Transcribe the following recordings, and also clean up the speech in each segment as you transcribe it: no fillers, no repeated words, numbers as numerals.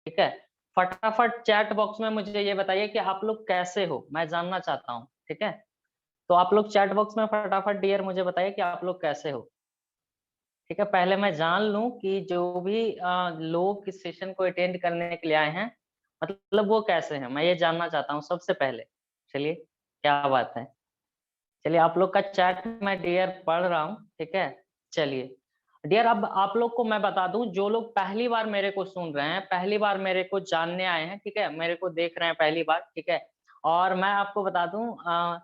ठीक है। फटाफट चैट बॉक्स में मुझे ये बताइए कि आप लोग कैसे हो, मैं जानना चाहता हूँ, ठीक है। तो आप लोग चैट बॉक्स में फटाफट डियर मुझे बताइए कि आप लोग कैसे हो, ठीक है। पहले मैं जान लूं कि जो भी लोग इस सेशन को अटेंड करने के लिए आए हैं, मतलब वो कैसे हैं, मैं ये जानना चाहता हूँ सबसे पहले। चलिए, क्या बात है। चलिए, आप लोग का चैट मैं डियर पढ़ रहा हूँ, ठीक है। चलिए डियर, अब आप लोग को मैं बता दूं, जो लोग पहली बार मेरे को सुन रहे हैं, पहली बार मेरे को जानने आए हैं, ठीक है, मेरे को देख रहे हैं पहली बार, ठीक है। और मैं आपको बता दूं,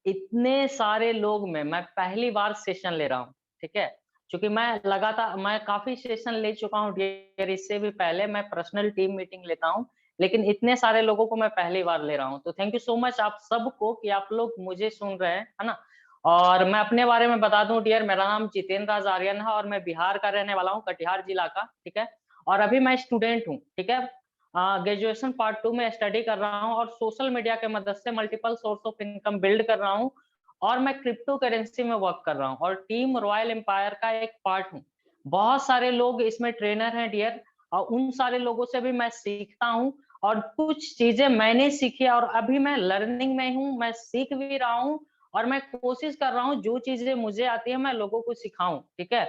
इतने सारे लोग में मैं पहली बार सेशन ले रहा हूँ, ठीक है। क्योंकि मैं काफी सेशन ले चुका हूँ डियर, इससे भी पहले मैं पर्सनल टीम मीटिंग लेता हूँ, लेकिन इतने सारे लोगों को मैं पहली बार ले रहा हूँ। तो थैंक यू सो मच आप सबको कि आप लोग मुझे सुन रहे हैं, है ना। और मैं अपने बारे में बता दूं डियर, मेरा नाम जितेंद्र राज आर्यन है और मैं बिहार का रहने वाला हूँ, कटिहार जिला का, ठीक है। और अभी मैं स्टूडेंट हूँ, ठीक है। ग्रेजुएशन पार्ट 2 में स्टडी कर रहा हूँ और सोशल मीडिया के मदद से multiple source of income build कर रहा हूँ। और मैं क्रिप्टो करेंसी में वर्क कर रहा हूँ और टीम रॉयल एम्पायर का एक पार्ट हूँ। बहुत सारे लोग इसमें ट्रेनर हैं डियर, और उन सारे लोगों से भी मैं सीखता हूँ। और कुछ चीजें मैंने सीखी और अभी मैं लर्निंग में हूँ, मैं सीख भी रहा हूँ। और मैं कोशिश कर रहा हूँ जो चीजें मुझे आती है मैं लोगों को सिखाऊं, ठीक है।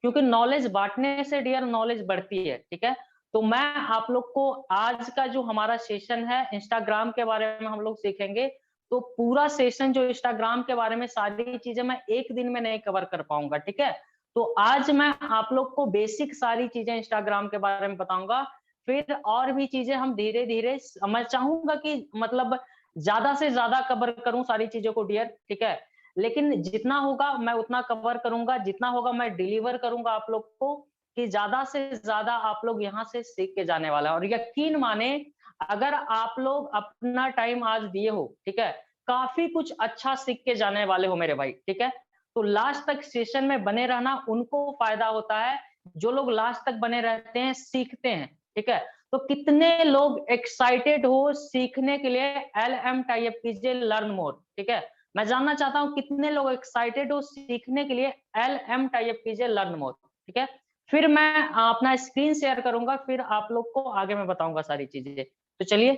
क्योंकि नॉलेज बांटने से डियर नॉलेज बढ़ती है, ठीक है। तो मैं आप लोग को आज का जो हमारा सेशन है, इंस्टाग्राम के बारे में हम लोग सीखेंगे। तो पूरा सेशन जो इंस्टाग्राम के बारे में सारी चीजें मैं एक दिन में नहीं कवर कर पाऊंगा, ठीक है। तो आज मैं आप लोग को बेसिक सारी चीजें इंस्टाग्राम के बारे में बताऊंगा। फिर और भी चीजें हम धीरे धीरे, मैं चाहूंगा कि मतलब ज्यादा से ज्यादा कवर करूं सारी चीजों को डियर, ठीक है। लेकिन जितना होगा मैं उतना कवर करूंगा, जितना होगा मैं डिलीवर करूंगा आप लोग को, कि ज्यादा से ज्यादा आप लोग यहाँ से सीख के जाने वाला है। और यकीन माने, अगर आप लोग अपना टाइम आज दिए हो, ठीक है, काफी कुछ अच्छा सीख के जाने वाले हो मेरे भाई, ठीक है। तो लास्ट तक सेशन में बने रहना उनको फायदा होता है, जो लोग लास्ट तक बने रहते हैं, सीखते हैं, ठीक है। तो कितने लोग एक्साइटेड हो सीखने के लिए, LM टाइप कीजिए, लर्न मोर, ठीक है। मैं जानना चाहता हूँ कितने लोग एक्साइटेड हो सीखने के लिए, LM टाइप कीजिए, लर्न मोर, ठीक है। फिर मैं अपना स्क्रीन शेयर करूंगा, फिर आप लोग को आगे मैं बताऊंगा सारी चीजें। तो चलिए,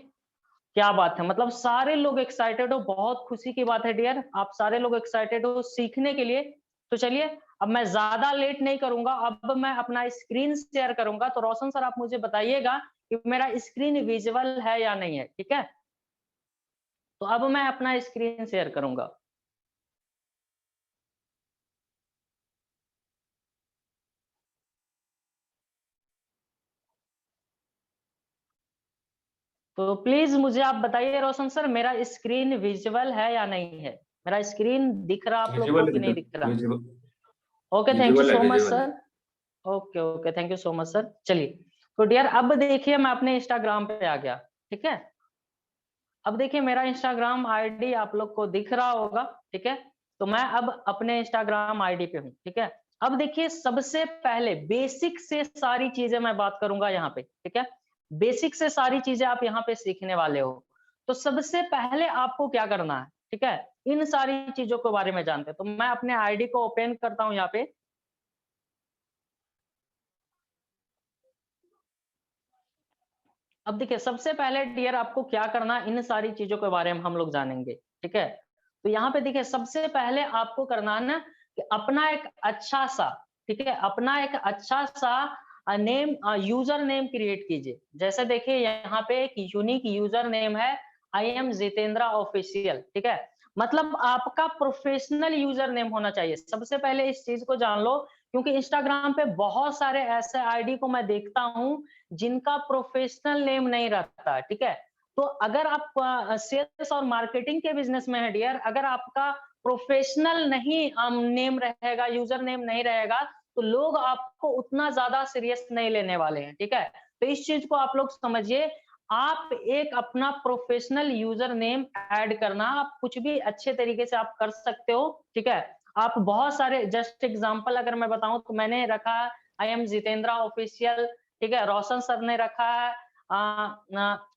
क्या बात है, मतलब सारे लोग एक्साइटेड हो, बहुत खुशी की बात है डियर, आप सारे लोग एक्साइटेड हो सीखने के लिए। तो चलिए, अब मैं ज्यादा लेट नहीं करूंगा, अब मैं अपना स्क्रीन शेयर करूंगा। तो रोशन सर, आप मुझे बताइएगा कि मेरा स्क्रीन विजुअल है या नहीं है, ठीक है। तो अब मैं अपना स्क्रीन शेयर करूंगा। तो प्लीज मुझे आप बताइए रोशन सर, मेरा स्क्रीन विजुअल है या नहीं है, मेरा स्क्रीन दिख रहा आप लोग को विजुअल कि नहीं दिख रहा। Visual okay, thank you visual है सो मच विजुअल है। Sir. Okay okay, thank you so much sir. चलिए, तो डियर अब देखिए, मैं अपने इंस्टाग्राम पे आ गया, ठीक है। अब देखिए, मेरा इंस्टाग्राम आईडी आप लोग को दिख रहा होगा, ठीक है। तो मैं अब अपने इंस्टाग्राम आईडी पे हूँ, ठीक है। अब देखिए, सबसे पहले बेसिक से सारी चीजें मैं बात करूंगा यहाँ पे, ठीक है। बेसिक से सारी चीजें आप यहाँ पे सीखने वाले हो। तो सबसे पहले आपको क्या करना है, ठीक है, इन सारी चीजों के बारे में जानते हैं। तो मैं अपने आईडी को ओपन करता हूँ यहाँ पे। अब देखिए, सबसे पहले डियर आपको क्या करना, इन सारी चीजों के बारे में हम लोग जानेंगे, ठीक है। तो यहाँ पे देखिए, सबसे पहले आपको करना है ना कि अपना एक अच्छा सा, ठीक है, अपना एक अच्छा सा नेम, यूजर नेम क्रिएट कीजिए। जैसे देखिए, यहाँ पे एक यूनिक यूजर नेम है, आई एम जितेंद्रा ऑफिशियल, ठीक है। मतलब आपका प्रोफेशनल यूजर नेम होना चाहिए, सबसे पहले इस चीज को जान लो। क्योंकि इंस्टाग्राम पे बहुत सारे ऐसे आईडी को मैं देखता हूँ जिनका प्रोफेशनल नेम नहीं रहता, ठीक है। तो अगर आप सेल्स और मार्केटिंग के बिजनेस में है डियर, अगर आपका प्रोफेशनल नहीं नेम रहेगा, यूजर नेम नहीं रहेगा, तो लोग आपको उतना ज्यादा सीरियस नहीं लेने वाले हैं, ठीक है। तो इस चीज को आप लोग समझिए। आप एक अपना प्रोफेशनल यूजर नेम ऐड करना, आप कुछ भी अच्छे तरीके से आप कर सकते हो, ठीक है। आप बहुत सारे, जस्ट एग्जांपल अगर मैं बताऊं तो मैंने रखा आई एम जितेंद्रा ऑफिशियल, ठीक है। रोशन सर ने रखा है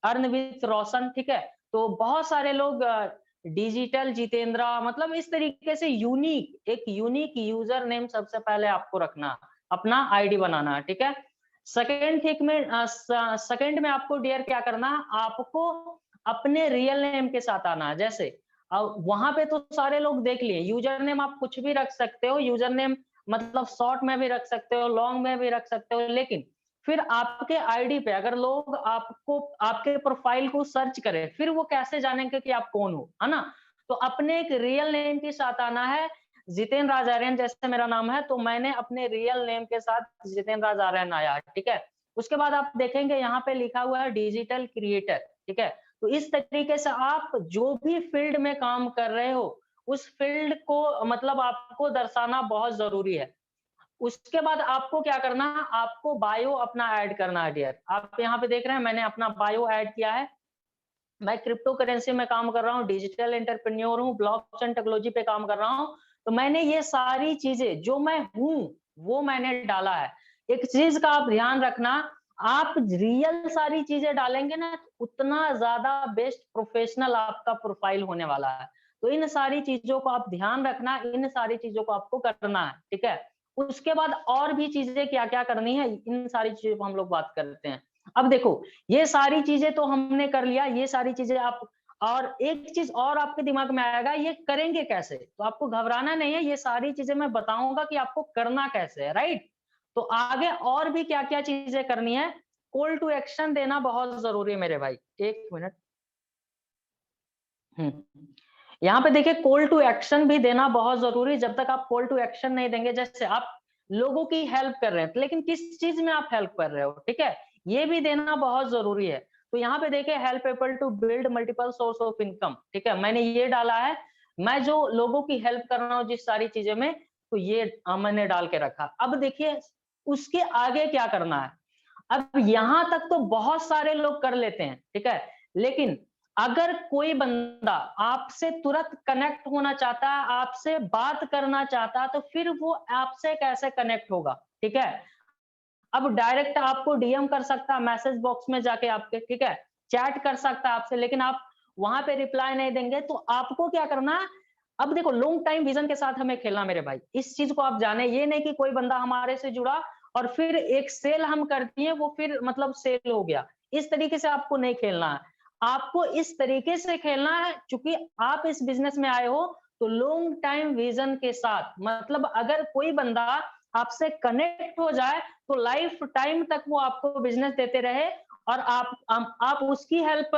अर्न विथ रोशन, ठीक है। तो बहुत सारे लोग डिजिटल जितेंद्रा, मतलब इस तरीके से यूनिक, एक यूनिक यूजर नेम सबसे पहले आपको रखना, अपना आईडी बनाना है, ठीक है। सेकंड में आपको डियर क्या करना है, आपको अपने रियल नेम के साथ आना है। जैसे वहां पे तो सारे लोग देख लिए, यूजर नेम आप कुछ भी रख सकते हो, यूजर नेम मतलब शॉर्ट में भी रख सकते हो, लॉन्ग में भी रख सकते हो, लेकिन फिर आपके आईडी पे अगर लोग आपको आपके प्रोफाइल को सर्च करें, फिर वो कैसे जानेंगे कि आप कौन हो, है ना? तो अपने एक रियल नेम के साथ आना है। जितेंद्र राज आर्यन जैसे मेरा नाम है, तो मैंने अपने रियल नेम के साथ जितेंद्र राज आर्यन आया है, ठीक है? उसके बाद आप देखेंगे यहाँ पे लिखा हुआ है डिजिटल क्रिएटर, ठीक है? तो इस तरीके से आप जो भी फील्ड में काम कर रहे हो, उस फील्ड को मतलब आपको दर्शाना बहुत जरूरी है। उसके बाद आपको क्या करना है, आपको बायो अपना ऐड करना है डियर। आप यहाँ पे देख रहे हैं मैंने अपना बायो ऐड किया है। मैं क्रिप्टो करेंसी में काम कर रहा हूँ, डिजिटल एंटरप्रेन्योर हूँ, ब्लॉकचेन टेक्नोलॉजी पे काम कर रहा हूँ। तो मैंने ये सारी चीजें जो मैं हूँ वो मैंने डाला है। एक चीज का आप ध्यान रखना, आप रियल सारी चीजें डालेंगे ना, उतना ज्यादा बेस्ट प्रोफेशनल आपका प्रोफाइल होने वाला है। तो इन सारी चीजों को आप ध्यान रखना, इन सारी चीजों को आपको करना है, ठीक है? उसके बाद और भी चीजें क्या क्या करनी है, इन सारी चीजों को हम लोग बात करते हैं। अब देखो, ये सारी चीजें तो हमने कर लिया, ये सारी चीजें आप, और एक चीज और आपके दिमाग में आएगा, ये करेंगे कैसे? तो आपको घबराना नहीं है, ये सारी चीजें मैं बताऊंगा कि आपको करना कैसे है, राइट? तो आगे और भी क्या क्या चीजें करनी है, कॉल टू एक्शन देना बहुत जरूरी है मेरे भाई। एक मिनट। यहाँ पे देखिए, कॉल टू एक्शन भी देना बहुत जरूरी है। जब तक आप कॉल टू एक्शन नहीं देंगे, जैसे आप लोगों की हेल्प कर रहे हैं, लेकिन किस चीज में आप हेल्प कर रहे हो, ठीक है? ये भी देना बहुत जरूरी है। तो यहाँ पे देखिए, help people to build multiple source of income, ठीक है? मैंने ये डाला है, मैं जो लोगों की हेल्प कर रहा हूँ जिस सारी चीजें में, तो ये मैंने डाल के रखा। अब देखिए, उसके आगे क्या करना है। अब यहाँ तक तो बहुत सारे लोग कर लेते हैं, ठीक है? लेकिन अगर कोई बंदा आपसे तुरंत कनेक्ट होना चाहता है, आपसे बात करना चाहता है, तो फिर वो आपसे कैसे कनेक्ट होगा, ठीक है? अब डायरेक्ट आपको डीएम कर सकता है मैसेज बॉक्स में जाके आपके, ठीक है? चैट कर सकता है आपसे, लेकिन आप वहां पे रिप्लाई नहीं देंगे, तो आपको क्या करना है? अब देखो, लॉन्ग टाइम विजन के साथ हमें खेलना मेरे भाई, इस चीज को आप जाने। ये नहीं कि कोई बंदा हमारे से जुड़ा और फिर एक सेल हम करती है, वो फिर मतलब सेल हो गया। इस तरीके से आपको नहीं खेलना है। आपको इस तरीके से खेलना है, क्योंकि आप इस बिजनेस में आए हो, तो लॉन्ग टाइम विजन के साथ, मतलब अगर कोई बंदा आपसे कनेक्ट हो जाए, तो लाइफ टाइम तक वो आपको बिजनेस देते रहे, और आप उसकी हेल्प,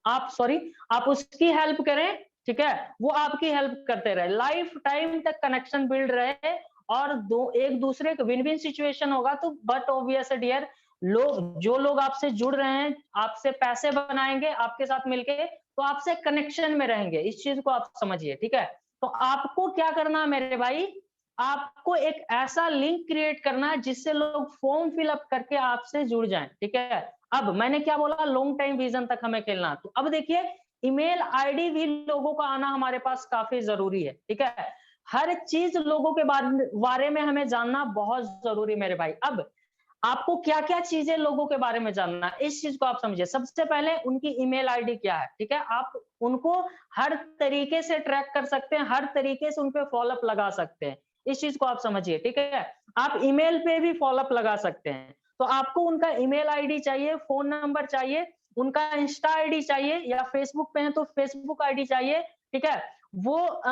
आप उसकी हेल्प करें, ठीक है? वो आपकी हेल्प करते रहे, लाइफ टाइम तक कनेक्शन बिल्ड रहे, और दो एक दूसरे का विन विन सिचुएशन होगा। तो बट ऑब्वियस डियर, जो लोग आपसे जुड़ रहे हैं, आपसे पैसे बनाएंगे आपके साथ मिलके, तो आपसे कनेक्शन में रहेंगे। इस चीज को आप समझिए, ठीक है? तो आपको क्या करना है मेरे भाई, आपको एक ऐसा लिंक क्रिएट करना है जिससे लोग फॉर्म फिलअप करके आपसे जुड़ जाएं, ठीक है? अब मैंने क्या बोला, लॉन्ग टाइम विजन तक हमें खेलना। तो अब देखिए, ईमेल आईडी भी लोगों का आना हमारे पास काफी जरूरी है, ठीक है? हर चीज लोगों के बारे में हमें जानना बहुत जरूरी मेरे भाई। अब आपको क्या-क्या चीजें लोगों के बारे में जानना है, इस चीज को आप समझिए। सबसे पहले उनकी ईमेल आईडी क्या है, ठीक है? आप उनको हर तरीके से ट्रैक कर सकते हैं, हर तरीके से उन पे फॉलो अप लगा सकते हैं। इस चीज को आप समझिए, ठीक है? आप ईमेल पे भी फॉलो अप लगा सकते हैं। तो आपको उनका ईमेल आईडी चाहिए, फोन नंबर चाहिए, उनका इंस्टा आईडी चाहिए, या फेसबुक पे है तो फेसबुक आईडी चाहिए, ठीक है? वो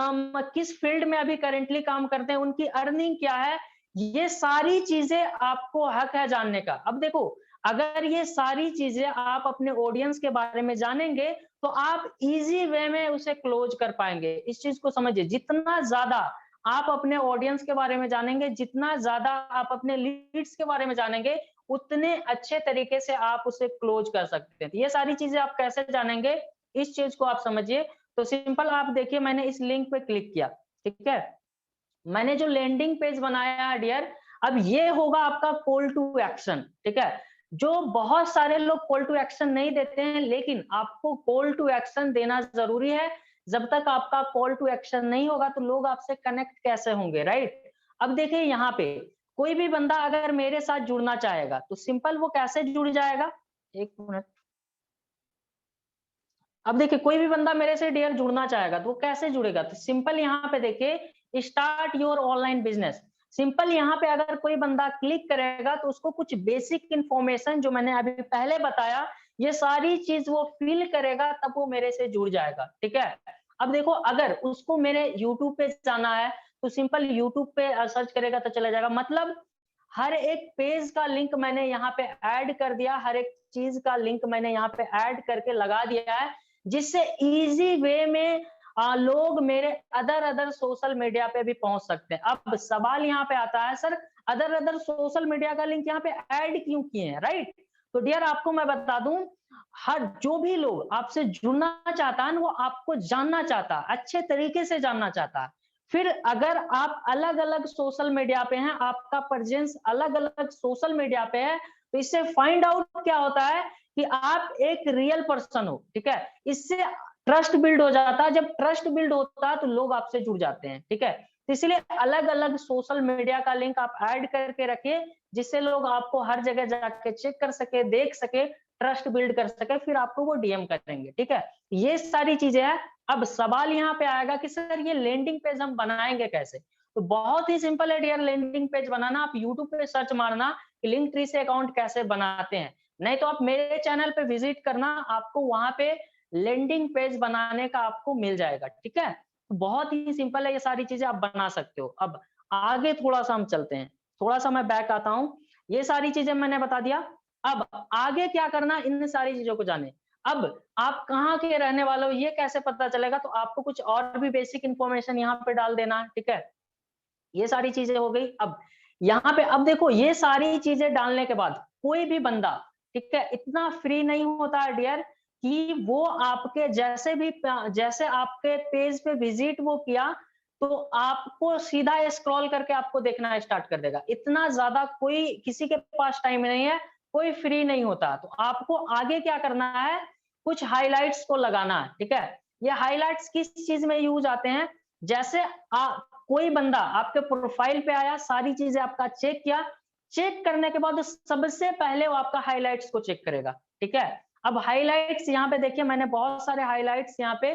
किस फील्ड में अभी करेंटली काम करते हैं, उनकी अर्निंग क्या है, ये सारी चीजें आपको हक है जानने का। अब देखो, अगर ये सारी चीजें आप अपने ऑडियंस के बारे में जानेंगे, तो आप इजी वे में उसे क्लोज कर पाएंगे। इस चीज को समझिए, जितना ज्यादा आप अपने ऑडियंस के बारे में जानेंगे, जितना ज्यादा आप अपने लीड्स के बारे में जानेंगे, उतने अच्छे तरीके से आप उसे क्लोज कर सकते हैं। ये सारी चीजें आप कैसे जानेंगे, इस चीज को आप समझिए। तो सिंपल, आप देखिए, मैंने इस लिंक पे क्लिक किया, ठीक है? मैंने जो लैंडिंग पेज बनाया है डियर, अब ये होगा आपका कॉल टू एक्शन, ठीक है? जो बहुत सारे लोग कॉल टू एक्शन नहीं देते हैं, लेकिन आपको कॉल टू एक्शन देना जरूरी है। जब तक आपका कॉल टू एक्शन नहीं होगा, तो लोग आपसे कनेक्ट कैसे होंगे, राइट? अब देखिए, यहाँ पे कोई भी बंदा अगर मेरे साथ जुड़ना चाहेगा, तो सिंपल वो कैसे जुड़ जाएगा। एक मिनट। अब देखिए, कोई भी बंदा मेरे से डियर जुड़ना चाहेगा, तो वो कैसे जुड़ेगा? तो सिंपल, यहाँ पे देखिए, start your online business. Simple यहाँ पे अगर कोई बंदा क्लिक करेगा तो उसको कुछ बेसिक इंफॉर्मेशन जो मैंने अभी पहले बताया, ये सारी चीज वो फिल करेगा तब वो मेरे से जुड़ जाएगा, ठीक है। अब देखो अगर उसको मेरे यूट्यूब पे जाना है तो सिंपल यूट्यूब पे सर्च करेगा तो चला जाएगा। मतलब हर एक पेज का लिंक मैंने यहाँ पे ऐड कर दिया, हर एक चीज का लिंक मैंने यहाँ पे ऐड करके लगा दिया है, जिससे इजी वे में लोग मेरे अदर अदर सोशल मीडिया पे भी पहुंच सकते हैं। अब सवाल यहाँ पे आता है, sir other other social media का लिंक यहाँ पे ऐड क्यों किए हैं, राइट। तो डियर आपको मैं बता दूं, हर जो भी लोग आपसे जुड़ना चाहता है वो आपको जानना चाहता है, अच्छे तरीके से जानना चाहता है। फिर अगर आप अलग अलग सोशल मीडिया पे हैं, आपका प्रेजेंस अलग अलग सोशल मीडिया पे है, तो इससे फाइंड आउट क्या होता है कि आप एक रियल पर्सन हो, ठीक है। इससे ट्रस्ट बिल्ड हो जाता है, जब ट्रस्ट बिल्ड होता है तो लोग आपसे जुड़ जाते हैं, ठीक है। तो इसलिए अलग अलग सोशल मीडिया का लिंक आप ऐड करके रखिए, जिससे लोग आपको हर जगह जाके चेक कर सके, देख सके, ट्रस्ट बिल्ड कर सके, फिर आपको वो डीएम करेंगे, ठीक है। ये सारी चीजें हैं। अब सवाल यहाँ पे आएगा कि सर ये लैंडिंग पेज हम बनाएंगे कैसे। तो बहुत ही सिंपल है डियर, लैंडिंग पेज बनाना। आप यूट्यूब पे सर्च मारना कि लिंक ट्री से अकाउंट कैसे बनाते हैं, नहीं तो आप मेरे चैनल पे विजिट करना, आपको वहां पे लैंडिंग पेज बनाने का आपको मिल जाएगा, ठीक है। तो बहुत ही सिंपल है, ये सारी चीजें आप बना सकते हो। अब आगे थोड़ा सा हम चलते हैं, थोड़ा सा मैं बैक आता हूँ। ये सारी चीजें मैंने बता दिया। अब आगे क्या करना, इन सारी चीजों को जाने। अब आप कहाँ के रहने वाले हो ये कैसे पता चलेगा, तो आपको कुछ और भी बेसिक इंफॉर्मेशन यहाँ पे डाल देना है, ठीक है। ये सारी चीजें हो गई। अब यहाँ पे अब देखो, ये सारी चीजें डालने के बाद कोई भी बंदा, ठीक है, इतना फ्री नहीं होता है डियर कि वो आपके जैसे आपके पेज पे विजिट वो किया तो आपको सीधा स्क्रॉल करके आपको देखना स्टार्ट कर देगा। इतना ज्यादा कोई किसी के पास टाइम नहीं है, कोई फ्री नहीं होता। तो आपको आगे क्या करना है, कुछ हाइलाइट्स को लगाना है, ठीक है। ये हाइलाइट्स किस चीज में यूज आते हैं, जैसे कोई बंदा आपके प्रोफाइल पे आया, सारी चीजें आपका चेक किया, चेक करने के बाद सबसे पहले वो आपका हाइलाइट्स को चेक करेगा, ठीक है। अब हाइलाइट्स यहाँ पे देखिए, मैंने बहुत सारे हाइलाइट्स यहाँ पे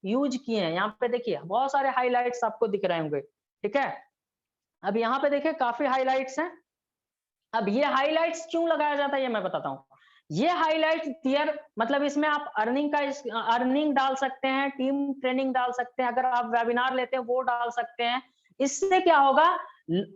यूज किए हैं। यहाँ पे देखिए बहुत सारे हाइलाइट्स आपको दिख रहे होंगे, ठीक है। अब यहाँ पे देखिए काफी हाइलाइट्स हैं। अब ये हाइलाइट्स क्यों लगाया जाता है ये मैं बताता हूँ। ये हाइलाइट्स टियर मतलब इसमें आप अर्निंग डाल सकते हैं, टीम ट्रेनिंग डाल सकते हैं, अगर आप वेबिनार लेते हैं वो डाल सकते हैं। इससे क्या होगा,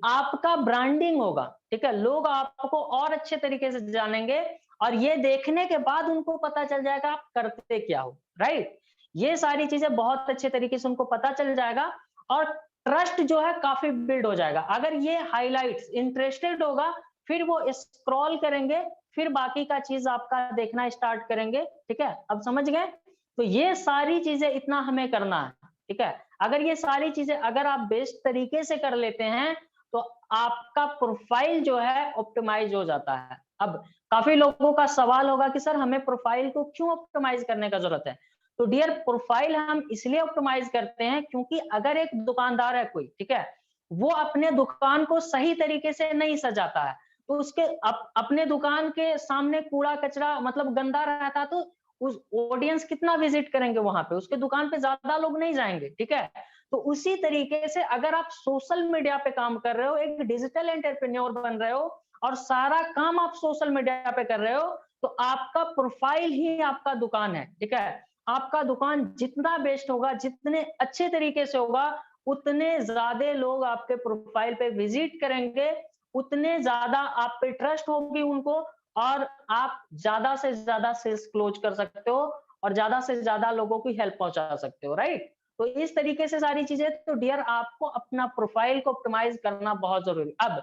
आपका ब्रांडिंग होगा, ठीक है। लोग आपको और अच्छे तरीके से जानेंगे और ये देखने के बाद उनको पता चल जाएगा आप करते क्या हो, राइट। ये सारी चीजें बहुत अच्छे तरीके से उनको पता चल जाएगा और ट्रस्ट जो है काफी बिल्ड हो जाएगा। अगर ये हाइलाइट्स इंटरेस्टेड होगा फिर वो स्क्रॉल करेंगे, फिर बाकी का चीज आपका देखना स्टार्ट करेंगे, ठीक है। अब समझ गए। तो ये सारी चीजें इतना हमें करना है, ठीक है। अगर ये सारी चीजें अगर आप बेस्ट तरीके से कर लेते हैं तो आपका प्रोफाइल जो है ऑप्टिमाइज हो जाता है। अब काफी लोगों का सवाल होगा कि सर हमें प्रोफाइल को क्यों ऑप्टिमाइज करने का जरूरत है। तो डियर प्रोफाइल हम इसलिए ऑप्टिमाइज करते हैं क्योंकि अगर एक दुकानदार है कोई, ठीक है, वो अपने दुकान को सही तरीके से नहीं सजाता है तो उसके अपने दुकान के सामने कूड़ा कचरा मतलब गंदा रहता तो उस ऑडियंस कितना विजिट करेंगे वहां पे, उसके दुकान पे ज्यादा लोग नहीं जाएंगे, ठीक है। तो उसी तरीके से अगर आप सोशल मीडिया पे काम कर रहे हो, एक डिजिटल एंटरप्रेन्योर बन रहे हो और सारा काम आप सोशल मीडिया पे कर रहे हो, तो आपका प्रोफाइल ही आपका दुकान है, ठीक है। आपका दुकान जितना बेस्ट होगा, जितने अच्छे तरीके से होगा, उतने ज्यादा लोग आपके प्रोफाइल पे विजिट करेंगे, उतने ज्यादा आप पे ट्रस्ट होगी उनको और आप ज्यादा से ज्यादा सेल्स क्लोज कर सकते हो और ज्यादा से ज्यादा लोगों की हेल्प पहुंचा सकते हो, राइट। तो इस तरीके से सारी चीजें, तो डियर आपको अपना प्रोफाइल को ऑप्टिमाइज करना बहुत जरूरी। अब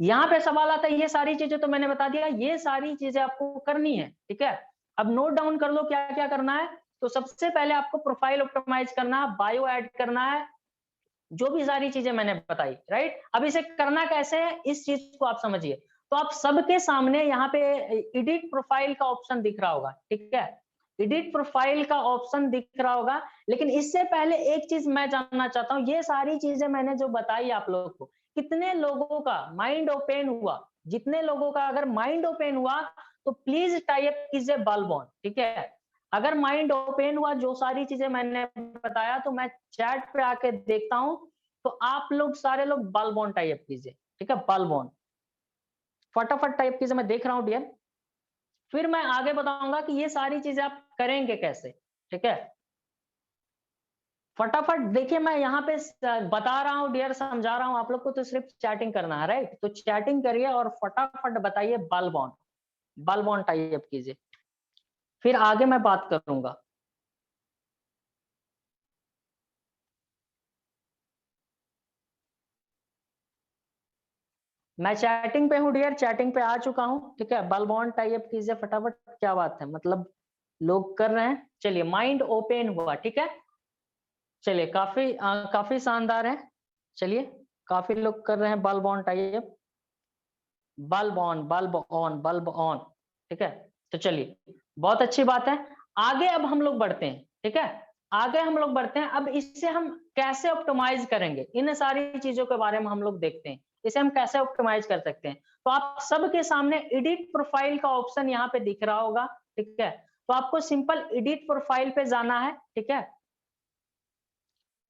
यहाँ पे सवाल आता है, ये सारी चीजें तो मैंने बता दिया, ये सारी चीजें आपको करनी है, ठीक है। अब नोट डाउन कर लो क्या क्या करना है। तो सबसे पहले आपको प्रोफाइल ऑप्टिमाइज करना है, बायो ऐड करना है, जो भी सारी चीजें मैंने बताई, राइट। अब इसे करना कैसे है इस चीज को आप समझिए। तो आप सबके सामने यहाँ पे एडिट प्रोफाइल का ऑप्शन दिख रहा होगा, ठीक है। एडिट प्रोफाइल का ऑप्शन दिख रहा होगा, लेकिन इससे पहले एक चीज मैं जानना चाहता हूँ, ये सारी चीजें मैंने जो बताई आप लोगों को, कितने लोगों का माइंड ओपन हुआ। जितने लोगों का अगर माइंड ओपन हुआ तो प्लीज टाइप कीजिए बलबॉन, ठीक है। अगर माइंड ओपन हुआ जो सारी चीजें मैंने बताया तो मैं चैट पे आके देखता हूँ तो आप लोग सारे लोग बल्ब ऑन टाइप कीजिए, ठीक है, बल्ब ऑन, फटाफट टाइप कीजिए, मैं देख रहा हूँ डियर। फिर मैं आगे बताऊंगा कि ये सारी चीजें आप करेंगे कैसे, ठीक है। फटाफट देखिए, मैं यहाँ पे बता रहा हूँ डियर, समझा रहा हूँ आप लोग को, तो सिर्फ चैटिंग करना है, राइट। तो चैटिंग करिए और फटाफट बताइए bulb on, bulb on type कीजिए, फिर आगे मैं बात करूंगा। मैं चैटिंग पे हूँ डियर, चैटिंग पे आ चुका हूँ, ठीक है। बल्ब ऑन टाइप कीजिए फटाफट, क्या बात है, मतलब लोग कर रहे हैं। चलिए, माइंड ओपन हुआ, ठीक है। चलिए, काफी शानदार है। चलिए, काफी लोग कर रहे हैं bulb on type, bulb on, bulb on, bulb on, ठीक है। तो चलिए, बहुत अच्छी बात है। आगे अब हम लोग बढ़ते हैं, ठीक है। आगे हम लोग बढ़ते हैं, अब इससे हम कैसे ऑप्टिमाइज करेंगे, इन सारी चीजों के बारे में हम लोग देखते हैं, इसे हम कैसे ऑप्टिमाइज कर सकते हैं। तो आप सबके सामने एडिट प्रोफाइल का ऑप्शन यहाँ पे दिख रहा होगा, ठीक है। तो आपको सिंपल एडिट प्रोफाइल पे जाना है, ठीक है।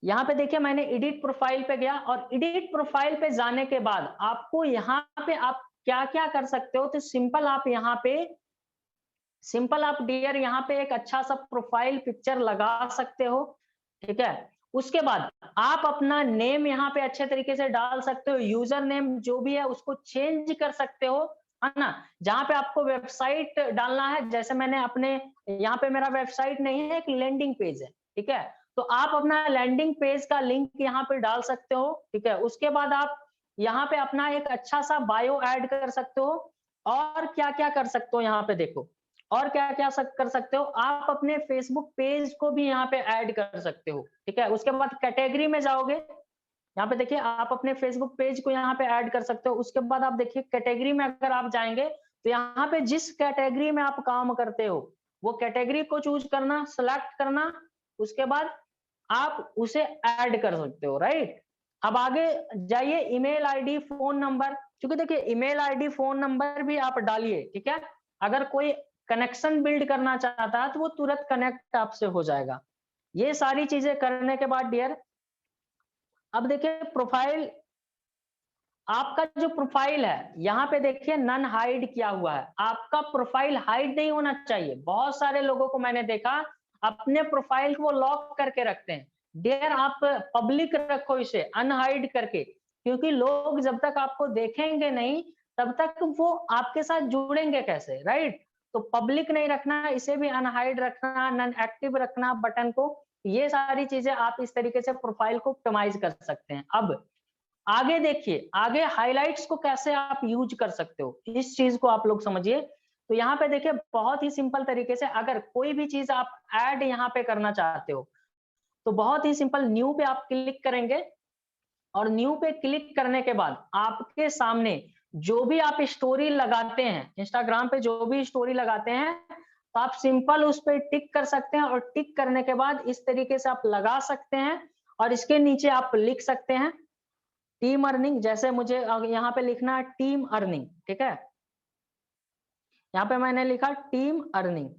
यहाँ पे देखिए, मैंने एडिट प्रोफाइल पे गया, और एडिट प्रोफाइल पे जाने के बाद आपको यहाँ पे आप क्या क्या कर सकते हो, तो सिंपल आप डियर यहाँ पे एक अच्छा सा प्रोफाइल पिक्चर लगा सकते हो, ठीक है। उसके बाद आप अपना नेम यहाँ पे अच्छे तरीके से डाल सकते हो, यूजर नेम जो भी है उसको चेंज कर सकते हो, है ना। जहाँ पे आपको वेबसाइट डालना है, जैसे मैंने अपने यहाँ पे, मेरा वेबसाइट नहीं है, एक लैंडिंग पेज है, ठीक है। तो आप अपना लैंडिंग पेज का लिंक यहाँ पे डाल सकते हो, ठीक है। उसके बाद आप यहाँ पे अपना एक अच्छा सा बायो ऐड कर सकते हो, और क्या क्या कर सकते हो यहाँ पे देखो, और क्या क्या कर सकते हो, आप अपने फेसबुक पेज को भी यहाँ पे ऐड कर सकते हो, ठीक है। उसके बाद कैटेगरी में जाओगे, यहाँ पे देखिए, आप अपने फेसबुक पेज को यहाँ पे ऐड कर सकते हो। उसके बाद आप देखिए कैटेगरी में अगर आप जाएंगे, तो यहाँ पे जिस कैटेगरी में आप काम करते हो, वो कैटेगरी को चूज करना, सिलेक्ट करना, उसके बाद आप उसे ऐड कर सकते हो, राइट। अब आगे जाइए, ईमेल आईडी, फोन नंबर, क्योंकि देखिए ईमेल आईडी, फोन नंबर भी आप डालिए, ठीक है। अगर कोई कनेक्शन बिल्ड करना चाहता है, तो वो तुरंत कनेक्ट आपसे हो जाएगा। ये सारी चीजें करने के बाद डियर, अब देखिए प्रोफाइल, आपका जो प्रोफाइल है यहाँ पे देखिए नन हाइड किया हुआ है, आपका प्रोफाइल हाइड नहीं होना चाहिए। बहुत सारे लोगों को मैंने देखा अपने प्रोफाइल को वो लॉक करके रखते हैं। डियर, आप पब्लिक रखो इसे, अनहाइड करके, क्योंकि लोग जब तक आपको देखेंगे नहीं, तब तक वो आपके साथ जुड़ेंगे कैसे, राइट। तो पब्लिक नहीं रखना, इसे भी अनहाइड रखना, नन एक्टिव रखना बटन को। ये सारी चीजें आप इस तरीके से प्रोफाइल को ऑप्टिमाइज कर सकते हैं। अब आगे देखिए, आगे हाइलाइट्स को कैसे आप यूज कर सकते हो, इस चीज को आप लोग समझिए। तो यहाँ पे देखिए, बहुत ही सिंपल तरीके से अगर कोई भी चीज आप ऐड यहाँ पे करना चाहते हो, तो बहुत ही सिंपल, न्यू पे आप क्लिक करेंगे, और न्यू पे क्लिक करने के बाद आपके सामने जो भी आप स्टोरी लगाते हैं, इंस्टाग्राम पे जो भी स्टोरी लगाते हैं, तो आप सिंपल उस पर टिक कर सकते हैं, और टिक करने के बाद इस तरीके से आप लगा सकते हैं, और इसके नीचे आप लिख सकते हैं टीम अर्निंग। जैसे मुझे यहाँ पे लिखना है टीम अर्निंग, ठीक है। यहाँ पे मैंने लिखा टीम अर्निंग,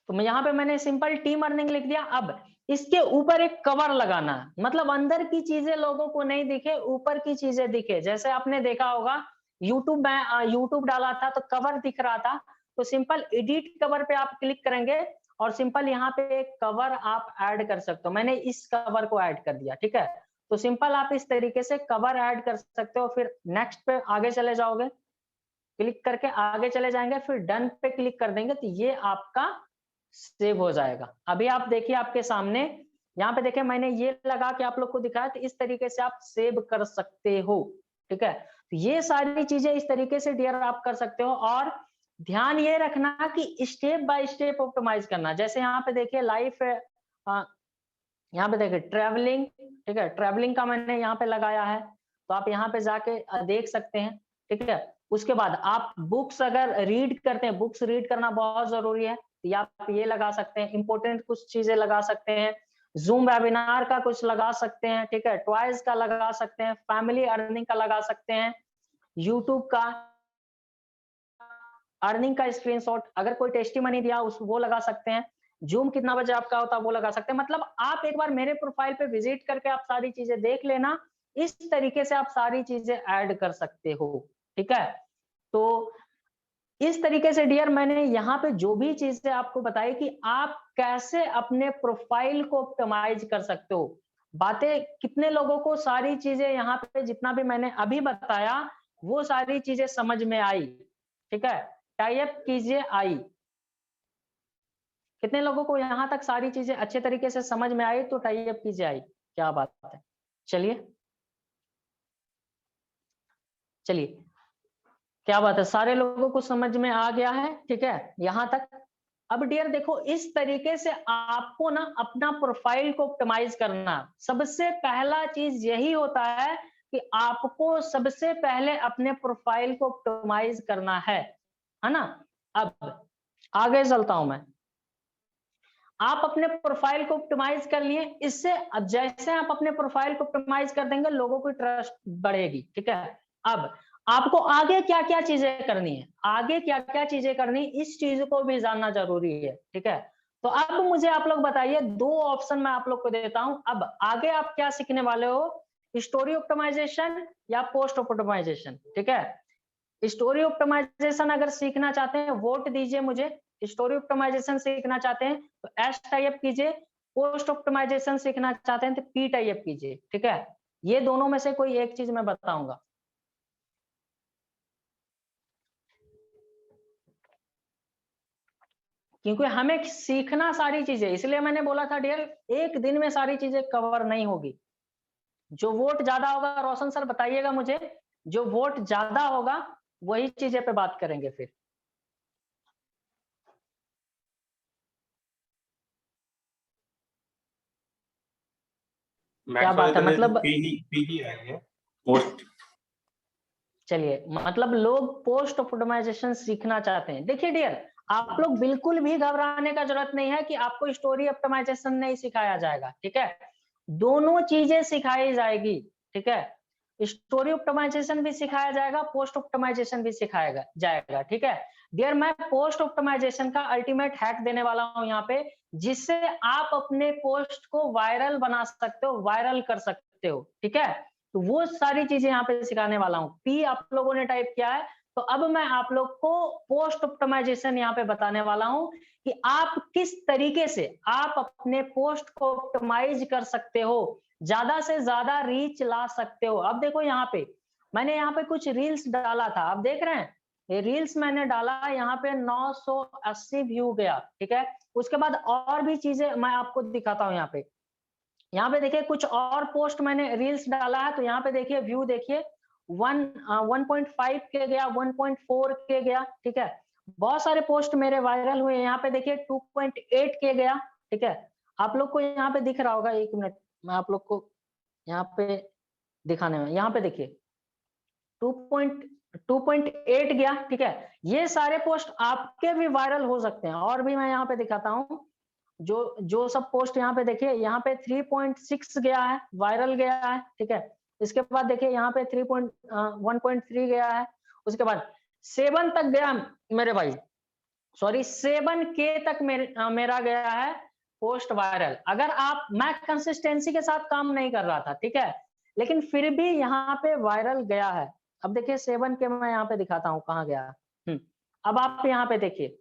तो मैं यहाँ पे मैंने सिंपल टीम अर्निंग लिख दिया। अब इसके ऊपर एक कवर लगाना है, मतलब अंदर की चीजें लोगों को नहीं दिखे, ऊपर की चीजें दिखे। जैसे आपने देखा होगा यूट्यूब में, यूट्यूब डाला था तो कवर दिख रहा था, तो सिंपल एडिट कवर पे आप क्लिक करेंगे, और सिंपल यहाँ पे एक कवर आप ऐड कर सकते हो। मैंने इस कवर को ऐड कर दिया, ठीक है। तो सिंपल आप इस तरीके से कवर ऐड कर सकते हो। फिर नेक्स्ट पे आगे चले जाओगे, क्लिक करके आगे चले जाएंगे, फिर डन पे क्लिक कर देंगे, तो ये आपका सेव हो जाएगा। अभी आप देखिए आपके सामने, यहाँ पे देखिए मैंने ये लगा के आप लोग को दिखाया, तो इस तरीके से आप सेव कर सकते हो, ठीक है। तो ये सारी चीजें इस तरीके से डियर आप कर सकते हो, और ध्यान ये रखना कि स्टेप बाय स्टेप ऑप्टिमाइज करना। जैसे यहाँ पे देखिए लाइफ, यहाँ पे देखिए ट्रेवलिंग, ठीक है, ट्रेवलिंग का मैंने यहाँ पे लगाया है, तो आप यहाँ पे जाके देख सकते हैं, ठीक है। उसके बाद आप बुक्स अगर रीड करते हैं, बुक्स रीड करना बहुत जरूरी है, तो आप ये लगा सकते हैं, इंपॉर्टेंट कुछ चीजें लगा सकते हैं, जूम वेबिनार का कुछ लगा सकते हैं, ठीक है, टॉयज का लगा सकते हैं, फैमिली अर्निंग का लगा सकते हैं, यूट्यूब का अर्निंग का स्क्रीनशॉट, अगर कोई टेस्टिमनी दिया उस वो लगा सकते हैं। जूम कितना बजे आपका होता है वो लगा सकते हैं। मतलब आप एक बार मेरे प्रोफाइल पे विजिट करके आप सारी चीजें देख लेना, इस तरीके से आप सारी चीजें ऐड कर सकते हो, ठीक है। तो इस तरीके से डियर मैंने यहाँ पे जो भी चीजें आपको बताई कि आप कैसे अपने प्रोफाइल को ऑप्टिमाइज कर सकते हो। बातें कितने लोगों को सारी चीजें यहाँ पे जितना भी मैंने अभी बताया वो सारी चीजें समझ में आई, ठीक है। टाइप कीजिए आई। कितने लोगों को यहाँ तक सारी चीजें अच्छे तरीके से समझ में आई तो टाइप कीजिए आई। क्या बात है। चलिए चलिए, क्या बात है, सारे लोगों को समझ में आ गया है, ठीक है यहाँ तक। अब डियर देखो, इस तरीके से आपको ना अपना प्रोफाइल को ऑप्टिमाइज करना, सबसे पहला चीज यही होता है कि आपको सबसे पहले अपने प्रोफाइल को ऑप्टिमाइज करना है ना। अब आगे चलता हूं मैं। आप अपने प्रोफाइल को ऑप्टिमाइज कर लिए, इससे जैसे आप अपने प्रोफाइल को ऑप्टिमाइज कर देंगे लोगों की ट्रस्ट बढ़ेगी, ठीक है। अब आपको आगे क्या क्या चीजें करनी है, आगे क्या क्या चीजें करनी, इस चीज को भी जानना जरूरी है, ठीक है। तो अब मुझे आप लोग बताइए, दो ऑप्शन मैं आप लोग को देता हूं। अब आगे आप क्या सीखने वाले हो, स्टोरी ऑप्टिमाइजेशन या पोस्ट ऑप्टिमाइजेशन, ठीक है। स्टोरी ऑप्टिमाइजेशन अगर सीखना चाहते हैं वोट दीजिए मुझे। स्टोरी ऑप्टिमाइजेशन सीखना चाहते हैं तो एस टाइप कीजिए, पोस्ट ऑप्टिमाइजेशन सीखना चाहते हैं तो पी टाइप कीजिए, ठीक है। ये दोनों में से कोई एक चीज मैं बताऊंगा। क्योंकि हमें सीखना सारी चीजें, इसलिए मैंने बोला था डियर एक दिन में सारी चीजें कवर नहीं होगी। जो वोट ज्यादा होगा, रोशन सर बताइएगा मुझे, जो वोट ज्यादा होगा वही चीजें पे बात करेंगे फिर। क्या मैक्स वाले बात है, तो मतलब पी ही आएंगे पोस्ट। चलिए, मतलब लोग पोस्ट ऑप्टिमाइजेशन सीखना चाहते हैं। देखिए डियर, आप लोग बिल्कुल भी घबराने का जरूरत नहीं है कि आपको स्टोरी ऑप्टिमाइजेशन नहीं सिखाया जाएगा, ठीक है। दोनों चीजें सिखाई जाएगी, ठीक है। स्टोरी ऑप्टिमाइजेशन भी सिखाया जाएगा, पोस्ट ऑप्टिमाइजेशन भी सिखाया जाएगा, ठीक है। डियर मैं पोस्ट ऑप्टिमाइजेशन का अल्टीमेट हैक देने वाला हूं यहाँ पे, जिससे आप अपने पोस्ट को वायरल बना सकते हो, वायरल कर सकते हो, ठीक है। तो वो सारी चीजें यहाँ पे सिखाने वाला हूँ। पी आप लोगों ने टाइप किया है, तो अब मैं आप लोग को पोस्ट ऑप्टिमाइजेशन यहाँ पे बताने वाला हूँ कि आप किस तरीके से आप अपने पोस्ट को ऑप्टिमाइज कर सकते हो, ज्यादा से ज्यादा रीच ला सकते हो। अब देखो यहाँ पे मैंने यहाँ पे कुछ रील्स डाला था, आप देख रहे हैं ये रील्स मैंने डाला, यहाँ पे 980 व्यू गया, ठीक है। उसके बाद और भी चीजें मैं आपको दिखाता हूँ। यहाँ पे देखिए कुछ और पोस्ट मैंने रील्स डाला है, तो यहाँ पे देखिए व्यू देखिए 1.5 के गया, 1.4 के गया, ठीक है। बहुत सारे पोस्ट मेरे वायरल हुए। यहाँ पे देखिए 2.8 के गया, ठीक है। आप लोग को यहाँ पे दिख रहा होगा, एक मिनट मैं आप लोग को यहाँ पे दिखाने में, यहाँ पे देखिए 2.8 गया, ठीक है। ये सारे पोस्ट आपके भी वायरल हो सकते हैं। और भी मैं यहाँ पे दिखाता हूँ, जो जो सब पोस्ट यहाँ पे देखिए, यहाँ पे 3.6 गया है, वायरल गया है, ठीक है। इसके बाद देखिए यहाँ पे 1.3 गया है। उसके बाद 7 तक गया मेरे भाई, सॉरी 7K तक मेरा गया है पोस्ट वायरल। अगर आप, मैं कंसिस्टेंसी के साथ काम नहीं कर रहा था, ठीक है, लेकिन फिर भी यहाँ पे वायरल गया है। अब देखिए 7K मैं यहाँ पे दिखाता हूँ कहाँ गया। अब आप यहाँ पे देखिए,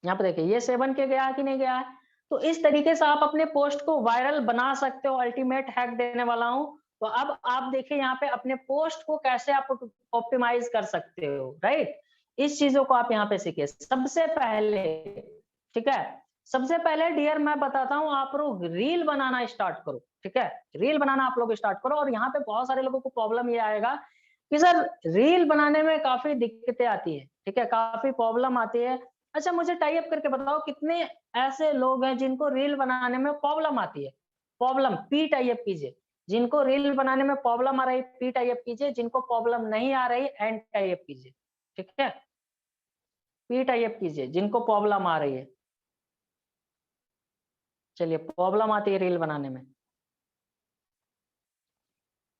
यहाँ पे देखिए ये 7K गया है कि नहीं गया है। तो इस तरीके से आप अपने पोस्ट को वायरल बना सकते हो। अल्टीमेट हैक देने वाला हूँ। तो अब आप देखिए यहाँ पे अपने पोस्ट को कैसे आप ऑप्टिमाइज कर सकते हो, राइट। इस चीजों को आप यहाँ पे सीखिए सबसे पहले, ठीक है। सबसे पहले डियर मैं बताता हूँ, आप लोग रील बनाना स्टार्ट करो, ठीक है। रील बनाना आप लोग स्टार्ट करो। और यहाँ पे बहुत सारे लोगों को प्रॉब्लम ये आएगा कि सर रील बनाने में काफी दिक्कतें आती है, ठीक है, काफी प्रॉब्लम आती है। अच्छा मुझे टाइप करके बताओ कितने ऐसे लोग हैं जिनको रील बनाने में प्रॉब्लम आती है। प्रॉब्लम पी टाइप कीजिए, जिनको रील बनाने में प्रॉब्लम आ रही पी टाइप कीजिए, जिनको प्रॉब्लम नहीं आ रही एन टाइप कीजिए, ठीक है। पी टाइप कीजिए जिनको प्रॉब्लम आ रही है। चलिए, प्रॉब्लम आती है रील बनाने में,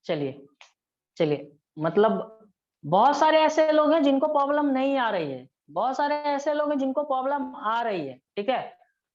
चलिए चलिए, मतलब बहुत सारे ऐसे लोग हैं जिनको प्रॉब्लम नहीं आ रही है। बहुत सारे ऐसे लोग हैं जिनको प्रॉब्लम आ रही है, ठीक है।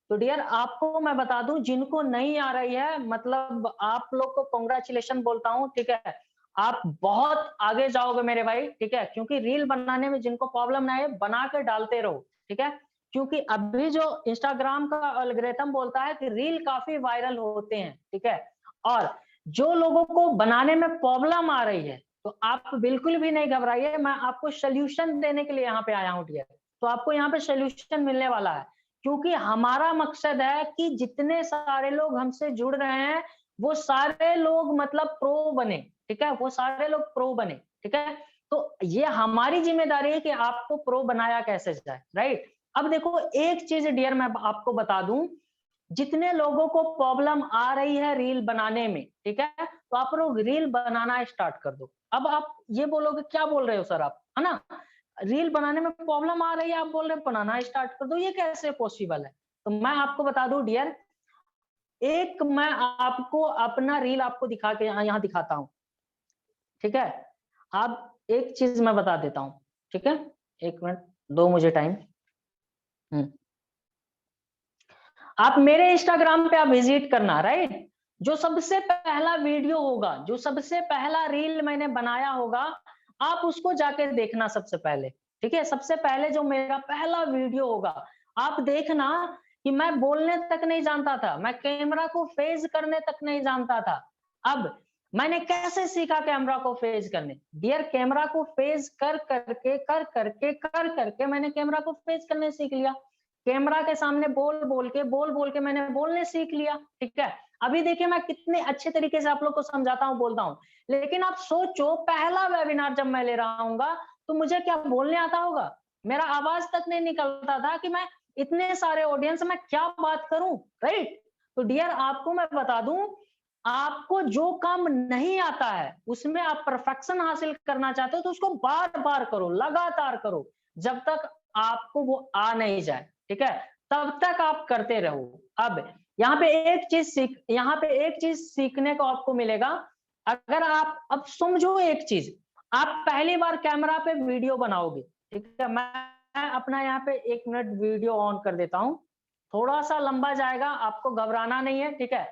तो डियर आपको मैं बता दूं, जिनको नहीं आ रही है मतलब आप लोग को कांग्रेचुलेशन बोलता हूं, ठीक है। आप बहुत आगे जाओगे मेरे भाई, ठीक है, क्योंकि रील बनाने में जिनको प्रॉब्लम ना है बना के डालते रहो, ठीक है। क्योंकि अभी जो इंस्टाग्राम का एल्गोरिथम बोलता है कि रील काफी वायरल होते हैं, ठीक है। और जो लोगों को बनाने में प्रॉब्लम आ रही है, तो आप बिल्कुल भी नहीं घबराइए, मैं आपको सोल्यूशन देने के लिए यहाँ पे आया हूँ डियर। तो आपको यहाँ पे सोल्यूशन मिलने वाला है, क्योंकि हमारा मकसद है कि जितने सारे लोग हमसे जुड़ रहे हैं वो सारे लोग मतलब प्रो बने, ठीक है, वो सारे लोग प्रो बने, ठीक है। तो ये हमारी जिम्मेदारी है कि आपको प्रो बनाया कैसे जाए, राइट। अब देखो एक चीज डियर मैं आपको बता दूं, जितने लोगों को प्रॉब्लम आ रही है रील बनाने में, ठीक है, तो आप लोग रील बनाना स्टार्ट कर दो। अब आप ये बोलोगे क्या बोल रहे हो सर आप, है ना, रील बनाने में प्रॉब्लम आ रही है, आप बोल रहे हैं बनाना स्टार्ट कर दो, ये कैसे पॉसिबल है। तो मैं आपको बता दूं डियर, एक मैं आपको अपना रील आपको दिखा के यहाँ दिखाता हूँ, ठीक है। आप एक चीज मैं बता देता हूँ, ठीक है, एक मिनट दो मुझे टाइम। आप मेरे इंस्टाग्राम पे आप विजिट करना, राइट। जो सबसे पहला वीडियो होगा, जो सबसे पहला रील मैंने बनाया होगा, आप उसको जाके देखना सबसे पहले, ठीक है। सबसे पहले जो मेरा पहला वीडियो होगा, आप देखना कि मैं बोलने तक नहीं जानता था, मैं कैमरा को फेस करने तक नहीं जानता था। अब मैंने कैसे सीखा कैमरा को फेस करने, डियर कैमरा को फेस कर करके मैंने कैमरा को फेस करने सीख लिया। कैमरा के सामने बोल बोल के मैंने बोलने सीख लिया, ठीक है। अभी देखिए मैं कितने अच्छे तरीके से आप लोग को समझाता हूँ, बोलता हूँ। लेकिन आप सोचो पहला वेबिनार जब मैं ले रहा हूँ तो मुझे क्या बोलने आता होगा, मेरा आवाज तक नहीं निकलता था कि मैं इतने सारे ऑडियंस में क्या बात करूं, राइट। तो डियर आपको मैं बता दूं, आपको जो काम नहीं आता है उसमें आप परफेक्शन हासिल करना चाहते हो तो उसको बार बार करो, लगातार करो, जब तक आपको वो आ नहीं जाए, ठीक है, तब तक आप करते रहो। अब यहाँ पे एक चीज सीखने को आपको मिलेगा। अगर आप अब समझो एक चीज, आप पहली बार कैमरा पे वीडियो बनाओगे, ठीक है, मैं अपना यहाँ पे 1 मिनट वीडियो ऑन कर देता हूँ, थोड़ा सा लंबा जाएगा, आपको घबराना नहीं है, ठीक है।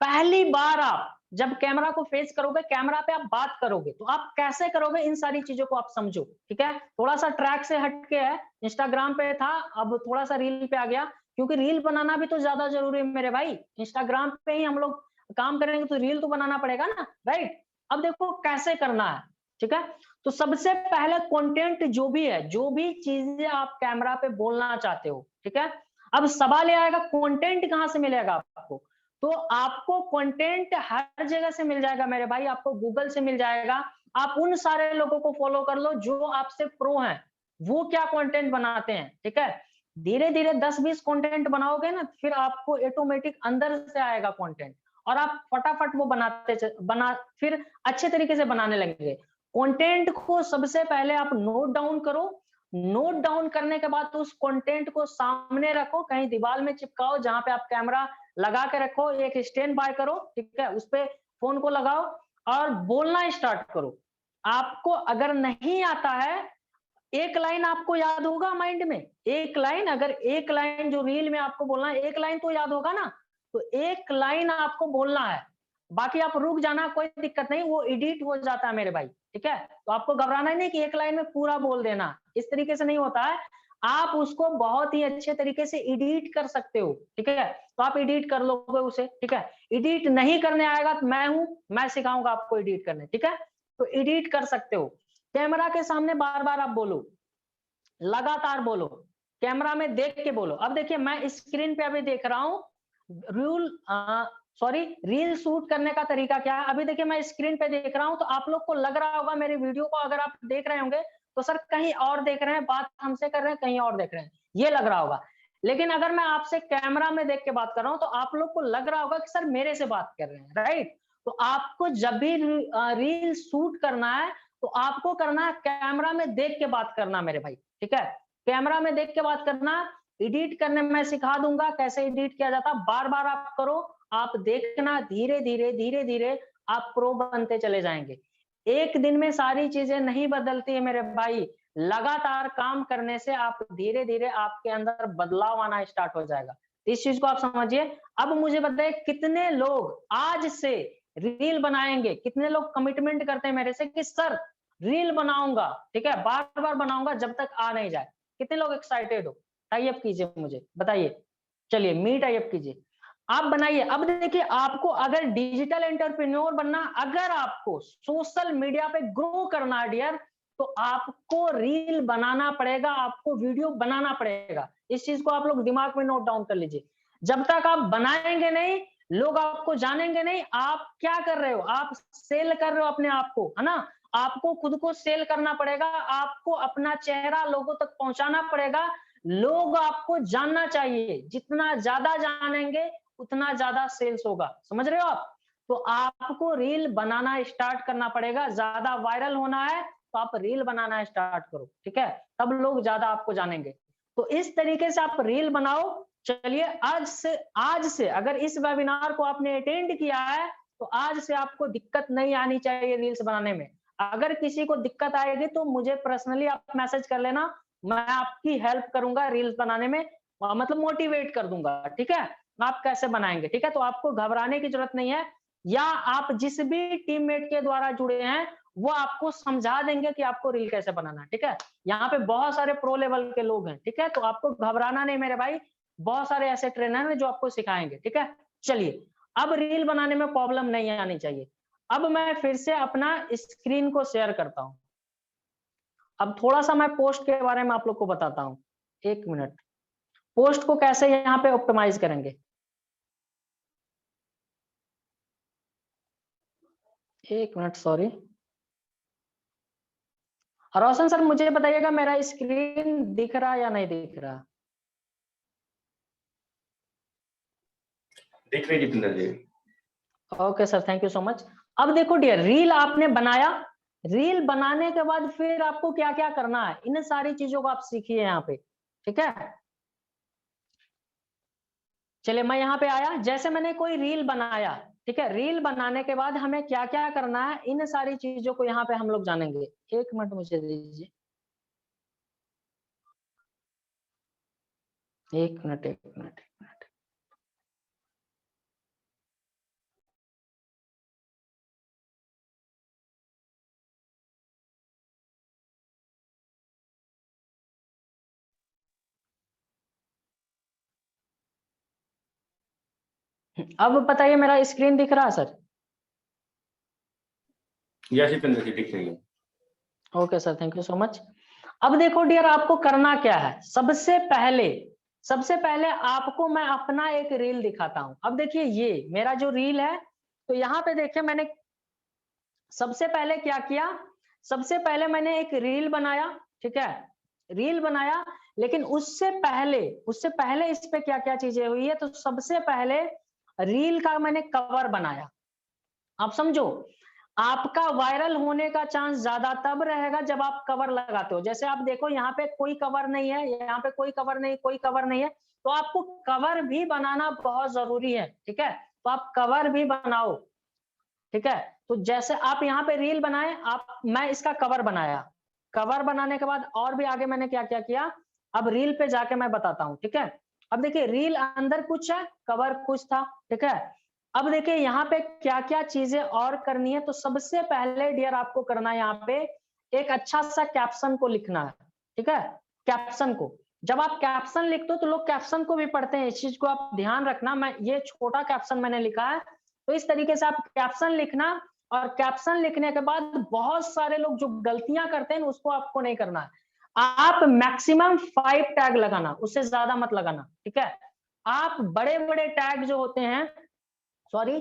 पहली बार आप जब कैमरा को फेस करोगे, कैमरा पे आप बात करोगे, तो आप कैसे करोगे इन सारी चीजों को आप समझो, ठीक है। थोड़ा सा ट्रैक से हटके है, इंस्टाग्राम पे था, अब थोड़ा सा रील पे आ गया, क्योंकि रील बनाना भी तो ज्यादा जरूरी है मेरे भाई। इंस्टाग्राम पे ही हम लोग काम करेंगे तो रील तो बनाना पड़ेगा ना, राइट। अब देखो कैसे करना है, ठीक है। तो सबसे पहले कंटेंट जो भी है, जो भी चीजें आप कैमरा पे बोलना चाहते हो, ठीक है। अब सवाल ये आएगा कंटेंट कहाँ से मिलेगा आपको, तो आपको कंटेंट हर जगह से मिल जाएगा मेरे भाई, आपको गूगल से मिल जाएगा। आप उन सारे लोगों को फॉलो कर लो जो आपसे प्रो हैं, वो क्या कंटेंट बनाते हैं, ठीक है। धीरे धीरे 10-20 कंटेंट बनाओगे ना, फिर आपको ऑटोमेटिक अंदर से आएगा कंटेंट, और आप फटाफट वो फिर अच्छे तरीके से बनाने लगेंगे। कंटेंट को सबसे पहले आप नोट डाउन करो, नोट डाउन करने के बाद उस कंटेंट को सामने रखो, कहीं दीवार में चिपकाओ, जहां पे आप कैमरा लगा के रखो, एक स्टैंड बाय करो, ठीक है, उस पे फोन को लगाओ और बोलना स्टार्ट करो। आपको अगर नहीं आता है, एक लाइन आपको याद होगा माइंड में, एक लाइन, अगर एक लाइन जो रील में आपको बोलना है, एक लाइन तो याद होगा ना, तो एक लाइन आपको बोलना है, बाकी आप रुक जाना, कोई दिक्कत नहीं, वो एडिट हो जाता है मेरे भाई, ठीक है। तो आपको घबराना ही नहीं कि एक लाइन में पूरा बोल देना, इस तरीके से नहीं होता है, आप उसको बहुत ही अच्छे तरीके से एडिट कर सकते हो, ठीक है। तो आप एडिट कर लोगे उसे, ठीक है। एडिट नहीं करने आएगा तो मैं हूं, मैं सिखाऊंगा आपको एडिट करने, ठीक है। तो एडिट कर सकते हो, कैमरा के सामने बार बार आप बोलो, लगातार बोलो, कैमरा में देख के बोलो। अब देखिए मैं स्क्रीन पे अभी देख रहा हूँ रील शूट करने का तरीका क्या है। अभी देखिए मैं स्क्रीन पे देख रहा हूँ, तो आप लोग को लग रहा होगा मेरी वीडियो को अगर आप देख रहे होंगे तो सर कहीं और देख रहे हैं, बात हमसे कर रहे हैं, कहीं और देख रहे हैं, ये लग रहा होगा। लेकिन अगर मैं आपसे कैमरा में देख के बात कर रहा हूँ तो आप लोग को लग रहा होगा कि सर मेरे से बात कर रहे हैं, राइट। तो आपको जब भी रील शूट करना है तो आपको करना है कैमरा में देख के बात करना मेरे भाई, ठीक है। कैमरा में देख के बात करना, एडिट करने मैं सिखा दूंगा कैसे एडिट किया जाता, बार बार आप करो, आप देखना, धीरे धीरे आप प्रो बनते चले जाएंगे। एक दिन में सारी चीजें नहीं बदलती है मेरे भाई, लगातार काम करने से आप धीरे धीरे आपके अंदर बदलाव आना स्टार्ट हो जाएगा। इस चीज को आप समझिए। अब मुझे बताइए कितने लोग आज से रील बनाएंगे, कितने लोग कमिटमेंट करते हैं मेरे से कि सर रील बनाऊंगा, ठीक है, बार बार बनाऊंगा जब तक आ नहीं जाए। कितने लोग एक्साइटेड हो? टाई अप कीजिए, मुझे बताइए। चलिए मी टाई अप कीजिए, आप बनाइए। अब देखिए आपको अगर डिजिटल एंटरप्रेन्योर बनना, अगर आपको सोशल मीडिया पे ग्रो करना है डियर, तो आपको रील बनाना पड़ेगा, आपको वीडियो बनाना पड़ेगा। इस चीज को आप लोग दिमाग में नोट डाउन कर लीजिए। जब तक आप बनाएंगे नहीं, लोग आपको जानेंगे नहीं। आप क्या कर रहे हो? आप सेल कर रहे हो अपने आप को, है ना? आपको खुद को सेल करना पड़ेगा, आपको अपना चेहरा लोगों तक पहुंचाना पड़ेगा। लोग आपको जानना चाहिए, जितना ज्यादा जानेंगे उतना ज्यादा सेल्स होगा। समझ रहे हो आप? तो आपको रील बनाना स्टार्ट करना पड़ेगा। ज्यादा वायरल होना है तो आप रील बनाना स्टार्ट करो, ठीक है? तब लोग ज्यादा आपको जानेंगे। तो इस तरीके से आप रील बनाओ। चलिए आज से अगर इस वेबिनार को आपने अटेंड किया है तो आज से आपको दिक्कत नहीं आनी चाहिए रील्स बनाने में। अगर किसी को दिक्कत आएगी तो मुझे पर्सनली आप मैसेज कर लेना, मैं आपकी हेल्प करूंगा रील्स बनाने में, मतलब मोटिवेट कर दूंगा, ठीक है? आप कैसे बनाएंगे, ठीक है? तो आपको घबराने की जरूरत नहीं है। या आप जिस भी टीममेट के द्वारा जुड़े हैं वो आपको समझा देंगे कि आपको रील कैसे बनाना है, ठीक है? यहाँ पे बहुत सारे प्रो लेवल के लोग हैं, ठीक है? तो आपको घबराना नहीं मेरे भाई, बहुत सारे ऐसे ट्रेनर हैं जो आपको सिखाएंगे, ठीक है? चलिए, अब रील बनाने में प्रॉब्लम नहीं आनी चाहिए। अब मैं फिर से अपना स्क्रीन को शेयर करता हूं। अब थोड़ा सा मैं पोस्ट के बारे में आप लोग को बताता हूं। 1 मिनट। पोस्ट को कैसे यहाँ पे ऑप्टिमाइज करेंगे? 1 मिनट, सॉरी। रोशन सर मुझे बताइएगा मेरा स्क्रीन दिख रहा या नहीं दिख रहा? दिख रही Jitendra ji. Okay sir, thank you so much. अब देखो डियर, रील आपने बनाया, रील बनाने के बाद फिर आपको क्या क्या करना है, इन सारी चीजों को आप सीखिए यहाँ पे, ठीक है? चलिए मैं यहाँ पे आया, जैसे मैंने कोई रील बनाया, ठीक है? रील बनाने के बाद हमें क्या क्या करना है, इन सारी चीजों को यहाँ पे हम लोग जानेंगे। 1 मिनट मुझे दीजिए, 1 मिनट 1 मिनट। अब बताइए मेरा स्क्रीन दिख रहा है सर? यस जितेंद्र जी, दिख रही है। Okay sir, thank you so much. अब देखो डियर, आपको करना क्या है? सबसे पहले आपको मैं अपना एक रील दिखाता हूं। अब देखिए ये मेरा जो रील है, तो यहाँ पे देखिए मैंने सबसे पहले क्या किया, सबसे पहले मैंने एक रील बनाया, ठीक है? रील बनाया, लेकिन उससे पहले इस पे क्या क्या चीजें हुई है, तो सबसे पहले रील का मैंने कवर बनाया। आप समझो, आपका वायरल होने का चांस ज्यादा तब रहेगा जब आप कवर लगाते हो। जैसे आप देखो यहाँ पे कोई कवर नहीं है, यहाँ पे कोई कवर नहीं, कोई कवर नहीं है, तो आपको कवर भी बनाना बहुत जरूरी है, ठीक है? तो आप कवर भी बनाओ, ठीक है? तो जैसे आप यहाँ पे रील बनाए, मैं इसका कवर बनाया। कवर बनाने के बाद और भी आगे मैंने क्या क्या किया, अब रील पे जाके मैं बताता हूँ, ठीक है? अब देखिए रील अंदर कुछ है, कवर कुछ था, ठीक है? अब देखिए यहाँ पे क्या क्या चीजें और करनी है। तो सबसे पहले डियर आपको करना है यहाँ पे एक अच्छा सा कैप्शन को लिखना है, ठीक है? कैप्शन को जब आप कैप्शन लिखते हो तो लोग कैप्शन को भी पढ़ते हैं, इस चीज को आप ध्यान रखना। मैं ये छोटा कैप्शन मैंने लिखा है, तो इस तरीके से आप कैप्शन लिखना। और कैप्शन लिखने के बाद बहुत सारे लोग जो गलतियां करते हैं उसको आपको नहीं करना है। आप मैक्सिमम 5 टैग लगाना, उससे ज्यादा मत लगाना, ठीक है? आप बड़े बड़े टैग जो होते हैं, सॉरी,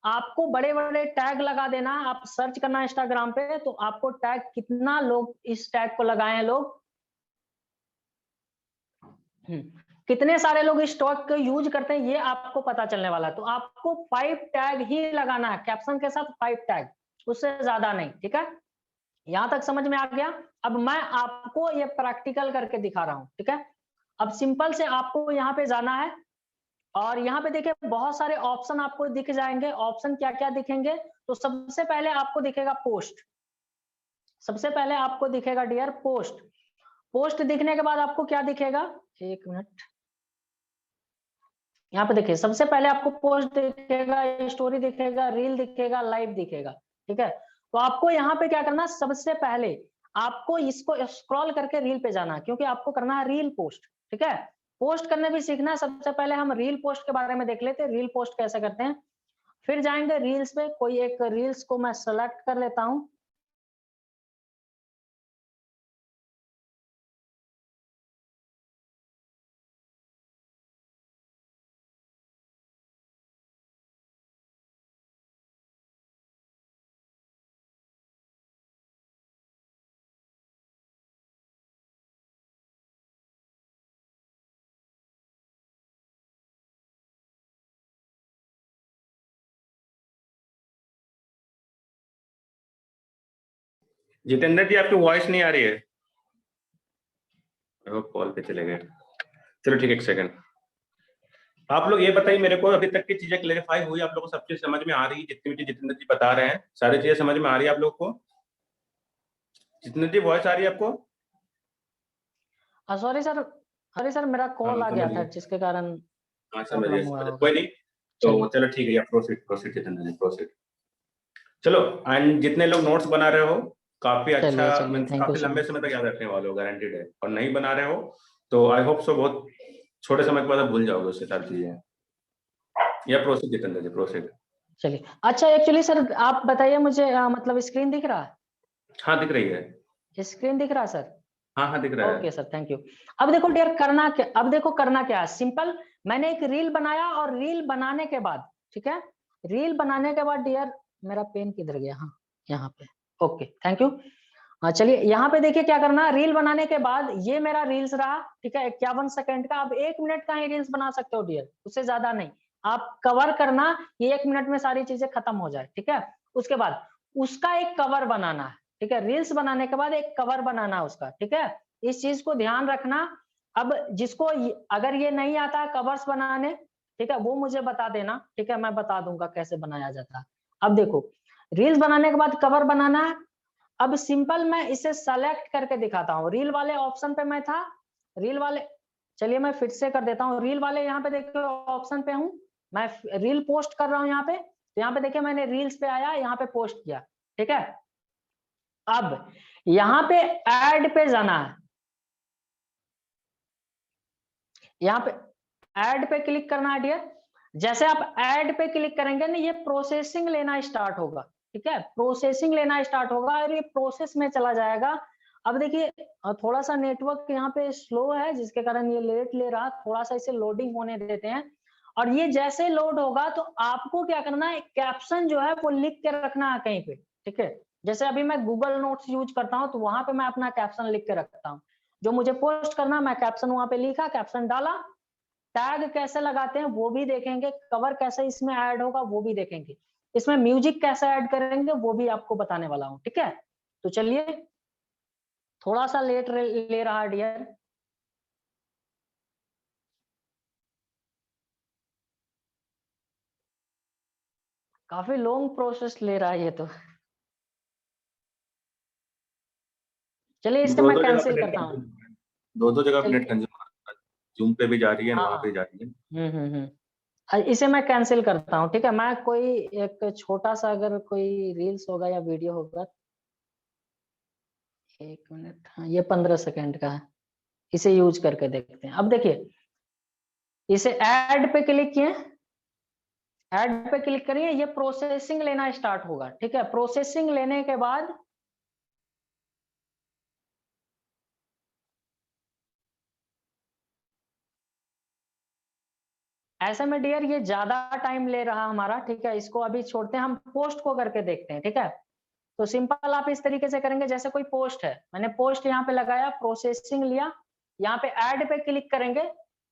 आपको बड़े बड़े टैग लगा देना। आप सर्च करना इंस्टाग्राम पे, तो आपको टैग कितना लोग इस टैग को लगाए हैं, लोग कितने सारे लोग इस टैग को यूज करते हैं, ये आपको पता चलने वाला है। तो आपको 5 टैग ही लगाना है, कैप्शन के साथ 5 टैग, उससे ज्यादा नहीं, ठीक है? यहां तक समझ में आ गया? अब मैं आपको ये प्रैक्टिकल करके दिखा रहा हूं, ठीक है? अब सिंपल से आपको यहाँ पे जाना है और यहाँ पे देखिए बहुत सारे ऑप्शन आपको दिख जाएंगे। ऑप्शन क्या क्या दिखेंगे, तो सबसे पहले आपको दिखेगा पोस्ट। सबसे पहले आपको दिखेगा डियर पोस्ट। पोस्ट दिखने के बाद आपको क्या दिखेगा, एक मिनट, यहाँ पे देखिए सबसे पहले आपको पोस्ट दिखेगा, स्टोरी दिखेगा, रील दिखेगा, लाइव दिखेगा, ठीक है। तो आपको यहाँ पे क्या करना, सबसे पहले आपको इसको स्क्रॉल करके रील पे जाना, क्योंकि आपको करना है रील पोस्ट, ठीक है। पोस्ट करने भी सीखना है। सबसे पहले हम रील पोस्ट के बारे में देख लेते हैं, रील पोस्ट कैसे करते हैं। फिर जाएंगे रील्स पे, कोई एक रील्स को मैं सेलेक्ट कर लेता हूँ। जितेंद्र जी आपकी वॉइस नहीं आ रही है, कॉल पे चले गए। चलो ठीक है, एक सेकंड। आप लोग ये बताइए मेरे को, अभी तक की चीजें क्लेरिफाई हुई आप लोगों को? सब चीज समझ में आ रही है? जितनी भी जितेंद्र जी बता रहे हैं सारी चीजें समझ में आ रही है आप लोग को? जितेंद्र जी वॉइस आ रही है आपको? सॉरी सर, मेरा कॉल आ गया था जिसके कारण हाँ प्रॉब्लम हुआ समझ, होगा। कोई नहीं। तो चलो ठीक है, प्रोसीड जितेंद्र जी, प्रोसीड। चलो, एंड जितने लोग नोट्स बना रहे हो काफी अच्छा, चलिए, थैंक यू काफी सो लंबे मच। समय तक याद रखने वाले हो, गारंटेड है। और नहीं बना रहे हो तो आई होप सो बहुत छोटे समय के बाद आप भूल जाओगे उससे सारी चीजें। या प्रोसीड जितेंद्र जी, प्रोसीड। चलिए, अच्छा एक्चुअली सर आप बताइए मुझे, मतलब स्क्रीन दिख रहा है? हाँ दिख रही है। स्क्रीन दिख रहा है सर? हाँ दिख रहा है। Okay sir, thank you. अब देखो डियर, करना क्या, अब देखो करना क्या है, सिंपल। मैंने एक रील बनाया और रील बनाने के बाद, ठीक है, रील बनाने के बाद डियर, मेरा पेन किधर गया, हाँ यहाँ पे, ओके थैंक यू। हाँ चलिए, यहाँ पे देखिए क्या करना है, रील बनाने के बाद ये मेरा रील्स रहा, ठीक है, 51 सेकंड का। अब 1 मिनट का ही रील्स बना सकते हो डियर, उससे ज्यादा नहीं। आप कवर करना, ये 1 मिनट में सारी चीजें खत्म हो जाए, ठीक है। उसके बाद उसका एक कवर बनाना है, ठीक है, रील्स बनाने के बाद एक कवर बनाना है उसका, ठीक है। इस चीज को ध्यान रखना। अब जिसको अगर ये नहीं आता कवर्स बनाने, ठीक है, वो मुझे बता देना, ठीक है, मैं बता दूंगा कैसे बनाया जाता है। अब देखो, रील्स बनाने के बाद कवर बनाना है। अब सिंपल मैं इसे सेलेक्ट करके दिखाता हूँ। रील वाले ऑप्शन पे मैं था, रील वाले, चलिए मैं फिर से कर देता हूँ। रील वाले यहाँ पे देखिए ऑप्शन पे हूँ, मैं रील पोस्ट कर रहा हूँ यहाँ पे। तो यहाँ पे देखिए मैंने रील्स पे आया, यहाँ पे पोस्ट किया, ठीक है। अब यहाँ पे ऐड पे जाना है, यहाँ पे ऐड पे क्लिक करना है डियर। जैसे आप ऐड पे क्लिक करेंगे ना, ये प्रोसेसिंग लेना स्टार्ट होगा, ठीक है, प्रोसेसिंग लेना स्टार्ट होगा और ये प्रोसेस में चला जाएगा। अब देखिए थोड़ा सा नेटवर्क यहाँ पे स्लो है, जिसके कारण ये लेट ले रहा, थोड़ा सा इसे लोडिंग होने देते हैं। और ये जैसे लोड होगा तो आपको क्या करना है, कैप्शन जो है वो लिख के रखना है कहीं पे, ठीक है। जैसे अभी मैं गूगल नोट्स यूज करता हूँ तो वहां पे मैं अपना कैप्शन लिख के रखता हूँ। जो मुझे पोस्ट करना, मैं कैप्शन वहां पे लिखा, कैप्शन डाला। टैग कैसे लगाते हैं वो भी देखेंगे, कवर कैसे इसमें ऐड होगा वो भी देखेंगे, इसमें म्यूजिक कैसे ऐड करेंगे वो भी आपको बताने वाला हूँ, ठीक है। तो चलिए, थोड़ा सा लेट ले रहा है डियर। काफी लॉन्ग प्रोसेस ले रहा है ये तो। चलिए इससे दो मैं दो जगह पे कैंसिल नेट करता हूँ। कंज्यूम, दो जगह पे नेट चलिए, कंज्यूम, जूम पे भी जा रही है और हाँ वहां हाँ, पे जा रही है। इसे मैं कैंसिल करता हूँ, ठीक है। मैं कोई एक छोटा सा अगर कोई रील्स होगा या वीडियो होगा, 1 मिनट, हाँ ये 15 सेकंड का है, इसे यूज करके देखते हैं। अब देखिए, इसे ऐड पे क्लिक किए, ऐड पे क्लिक करिए, ये प्रोसेसिंग लेना स्टार्ट होगा, ठीक है। प्रोसेसिंग लेने के बाद ऐसे में डियर ये ज्यादा टाइम ले रहा हमारा, ठीक है, इसको अभी छोड़ते हैं, हम पोस्ट को करके देखते हैं, ठीक है। तो सिंपल आप इस तरीके से करेंगे, जैसे कोई पोस्ट है, मैंने पोस्ट यहाँ पे लगाया, प्रोसेसिंग लिया, यहाँ पे ऐड पे क्लिक करेंगे।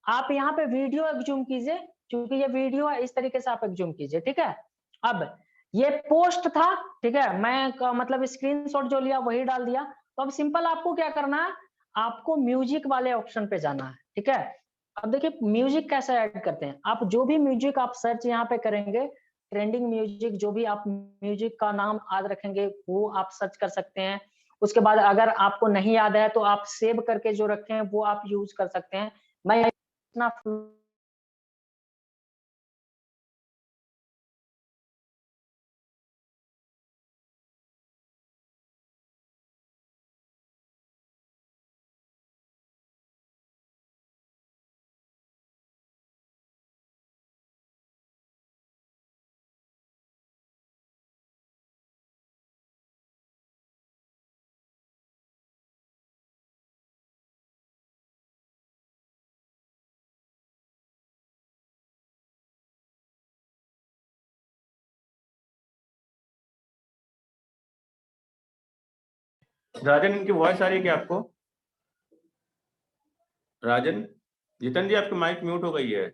आप यहाँ पे वीडियो एक्जूम कीजिए, क्योंकि ये वीडियो है, इस तरीके से आप एक्जूम कीजिए, ठीक है। अब ये पोस्ट था, ठीक है, मैं मतलब स्क्रीनशॉट जो लिया वही डाल दिया। तो अब सिंपल आपको क्या करना है, आपको म्यूजिक वाले ऑप्शन पे जाना है, ठीक है। अब देखिए म्यूजिक कैसे ऐड करते हैं, आप जो भी म्यूजिक आप सर्च यहाँ पे करेंगे, ट्रेंडिंग म्यूजिक, जो भी आप म्यूजिक का नाम याद रखेंगे वो आप सर्च कर सकते हैं। उसके बाद अगर आपको नहीं याद है तो आप सेव करके जो रखे हैं वो आप यूज कर सकते हैं। मैं इतना राजन, इनकी वॉइस आ रही है क्या आपको? राजन, जितेंद्र जी आपकी माइक म्यूट हो गई है।